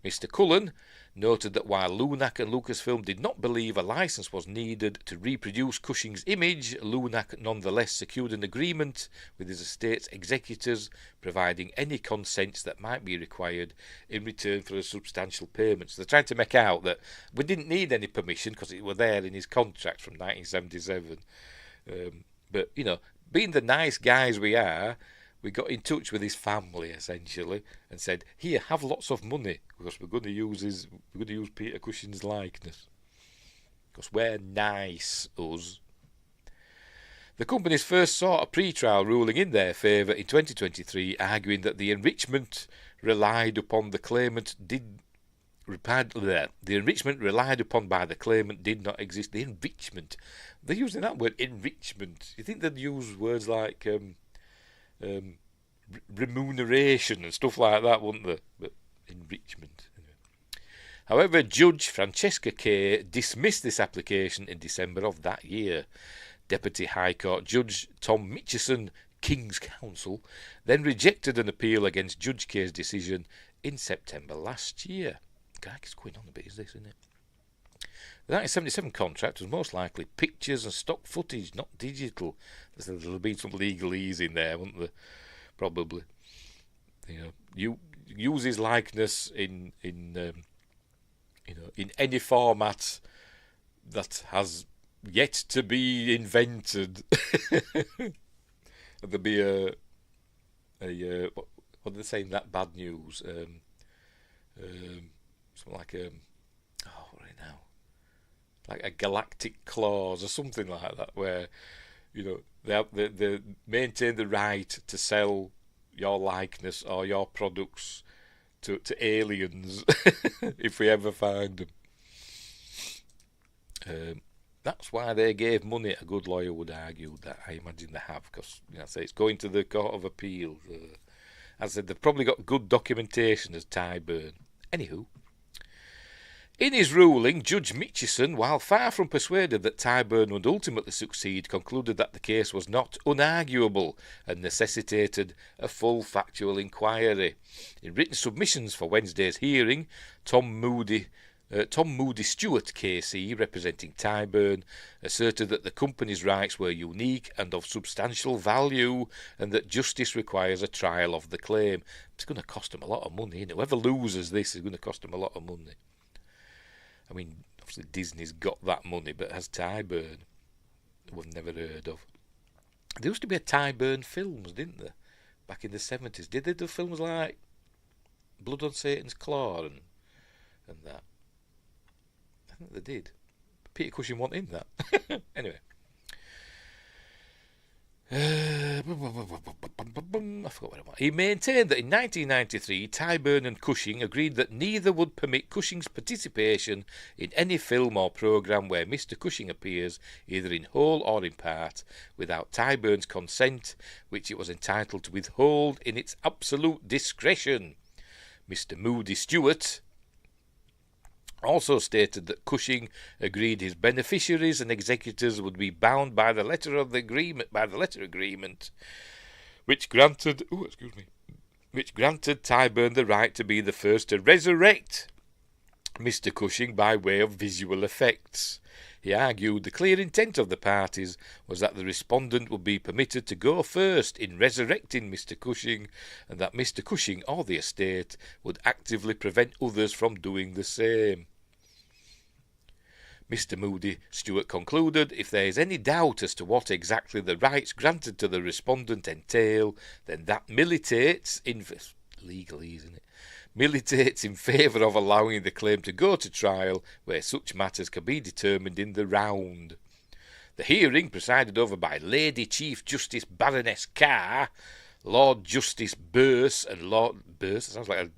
Mr. Cullen noted that while Lunac and Lucasfilm did not believe a licence was needed to reproduce Cushing's image, Lunac nonetheless secured an agreement with his estate's executors, providing any consents that might be required in return for a substantial payment. So they're trying to make out that we didn't need any permission because it were there in his contract from 1977. But, being the nice guys we are, we got in touch with his family essentially and said, "Here, have lots of money because we're going to use Peter Cushing's likeness because we're nice, us." The companies first sought a pre-trial ruling in their favour in 2023, arguing that the enrichment relied upon by the claimant did not exist. The enrichment, they're using that word, enrichment. You think they'd use words like remuneration and stuff like that, wouldn't they? But enrichment. Anyway. However, Judge Francesca Kay dismissed this application in December of that year. Deputy High Court Judge Tom Mitchison King's Counsel, then rejected an appeal against Judge Kay's decision in September last year. God, it's going on a bit, is this, isn't it? The 1977 contract was most likely pictures and stock footage, not digital. There'll be some legalese in there, won't there? Probably. You use his likeness in any format that has yet to be invented. There'll be a what do they say in that bad news? Something like what right now? Like a galactic clause or something like that, where they maintain the right to sell your likeness or your products to aliens if we ever find them. That's why they gave money. A good lawyer would argue that. I imagine they have, because say it's going to the Court of Appeal. As I said, they've probably got good documentation as Tyburn. Anywho, in his ruling, Judge Mitchison, while far from persuaded that Tyburn would ultimately succeed, concluded that the case was not unarguable and necessitated a full factual inquiry. In written submissions for Wednesday's hearing, Tom Moody Stewart, KC, representing Tyburn, asserted that the company's rights were unique and of substantial value, and that justice requires a trial of the claim. It's going to cost them a lot of money, and whoever loses this is going to cost them a lot of money. I mean, obviously Disney's got that money, but has Tyburn, we've never heard of. There used to be a Tyburn Films, didn't there? Back in the 70s. Did they do films like Blood on Satan's Claw and that? I think they did. Peter Cushing wasn't in that. Anyway. I forgot what it was. He maintained that in 1993, Tyburn and Cushing agreed that neither would permit Cushing's participation in any film or programme where Mr. Cushing appears, either in whole or in part, without Tyburn's consent, which it was entitled to withhold in its absolute discretion. Mr. Moody Stewart also stated that Cushing agreed his beneficiaries and executors would be bound by the letter agreement, which granted Tyburn the right to be the first to resurrect Mr. Cushing by way of visual effects. He argued the clear intent of the parties was that the respondent would be permitted to go first in resurrecting Mr. Cushing, and that Mr. Cushing or the estate would actively prevent others from doing the same. Mr. Moody Stewart concluded, if there is any doubt as to what exactly the rights granted to the respondent entail, then that militates in favour of allowing the claim to go to trial where such matters can be determined in the round. The hearing, presided over by Lady Chief Justice Baroness Carr, Lord Justice Burse and Lord Burse, sounds like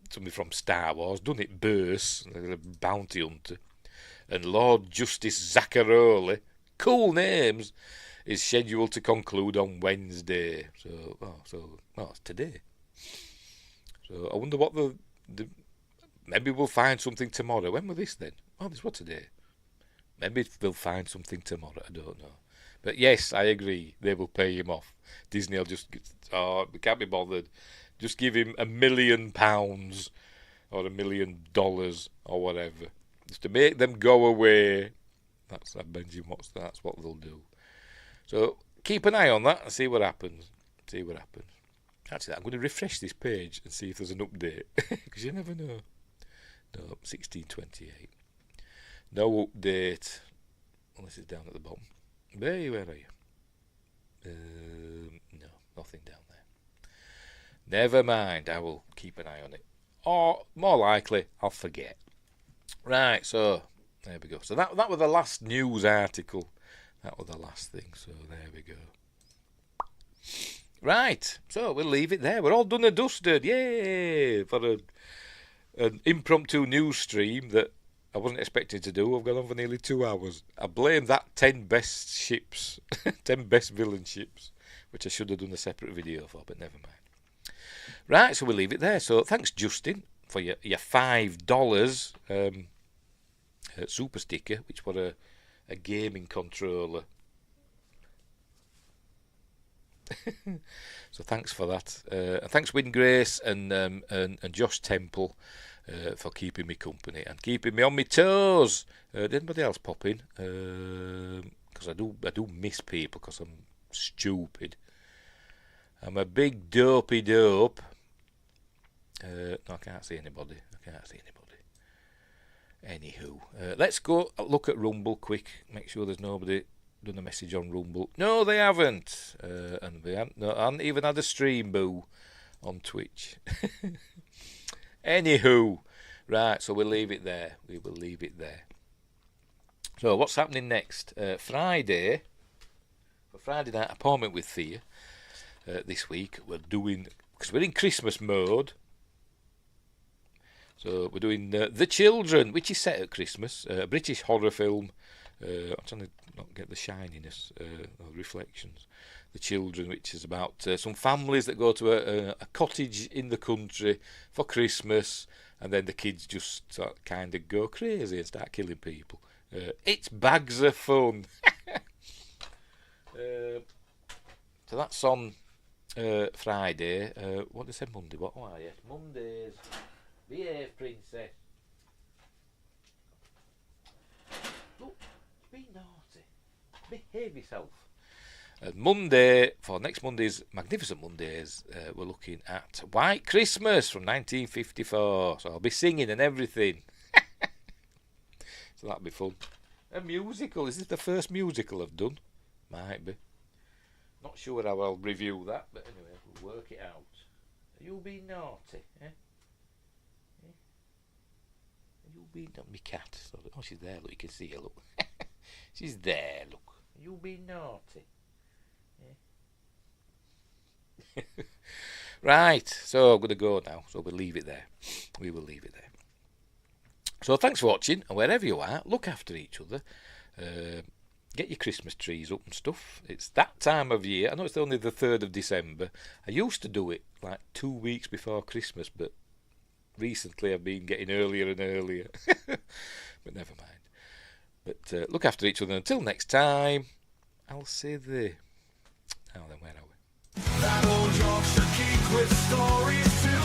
somebody from Star Wars, doesn't it? Burse, a bounty hunter, and Lord Justice Zaccaroli, cool names, is scheduled to conclude on Wednesday. It's today. So I wonder what the maybe we'll find something tomorrow. When was this then? Oh, this was today. Maybe they'll find something tomorrow. I don't know. But yes, I agree. They will pay him off. Disney will just, we can't be bothered. Just give him £1 million or $1 million or whatever. Just to make them go away. That's what they'll do. So keep an eye on that and see what happens. Actually, I'm going to refresh this page and see if there's an update, because you never know. No, 1628. No update, unless it's down at the bottom. Where are you? No, nothing down there. Never mind, I will keep an eye on it. Or, more likely, I'll forget. Right, so, there we go. So that was the last news article. That was the last thing, so there we go. Right, so we'll leave it there. We're all done and dusted. Yay! For an impromptu news stream that I wasn't expecting to do. I've gone on for nearly 2 hours. I blame that 10 best ships, 10 best villain ships, which I should have done a separate video for, but never mind. Right, so we'll leave it there. So thanks, Justin, for your $5 super sticker, which was a gaming controller. So thanks for that. And thanks Win Grace and Josh Temple for keeping me company and keeping me on my toes. Did anybody else pop in? Because I do miss people because I'm stupid. I'm a big dopey dope. No, I can't see anybody. Anywho, let's go look at Rumble quick. Make sure there's nobody done a message on Rumble. No, they haven't. And they haven't even had a stream boo on Twitch. Anywho, right, so we'll leave it there. We will leave it there. So what's happening next? Friday, for Friday night appointment with Thea this week, we're doing, because we're in Christmas mode, so we're doing The Children, which is set at Christmas, a British horror film. I'm trying to not get the shininess or reflections. The Children, which is about some families that go to a cottage in the country for Christmas, and then the kids just kind of go crazy and start killing people. It's bags of fun. So that's on Friday. What did I say Monday? What? Oh, yes, Mondays. Behave, princess. Look, be naughty. Behave yourself. Monday, for next Monday's Magnificent Mondays, we're looking at White Christmas from 1954. So I'll be singing and everything. So that'll be fun. A musical. Is this the first musical I've done? Might be. Not sure how I'll review that, but anyway, we'll work it out. You'll be naughty, eh? You'll be not me cat. Oh, she's there. Look, you can see her. Look, she's there. Look, you'll be naughty. Yeah. Right. So I'm going to go now. So we'll leave it there. We will leave it there. So thanks for watching, and wherever you are, look after each other. Get your Christmas trees up and stuff. It's that time of year. I know it's only the 3rd of December. I used to do it like 2 weeks before Christmas, but recently I've been getting earlier and earlier. But never mind. But look after each other. Until next time, I'll say the... Now then, where are we? That old Yorkshire geek with stories to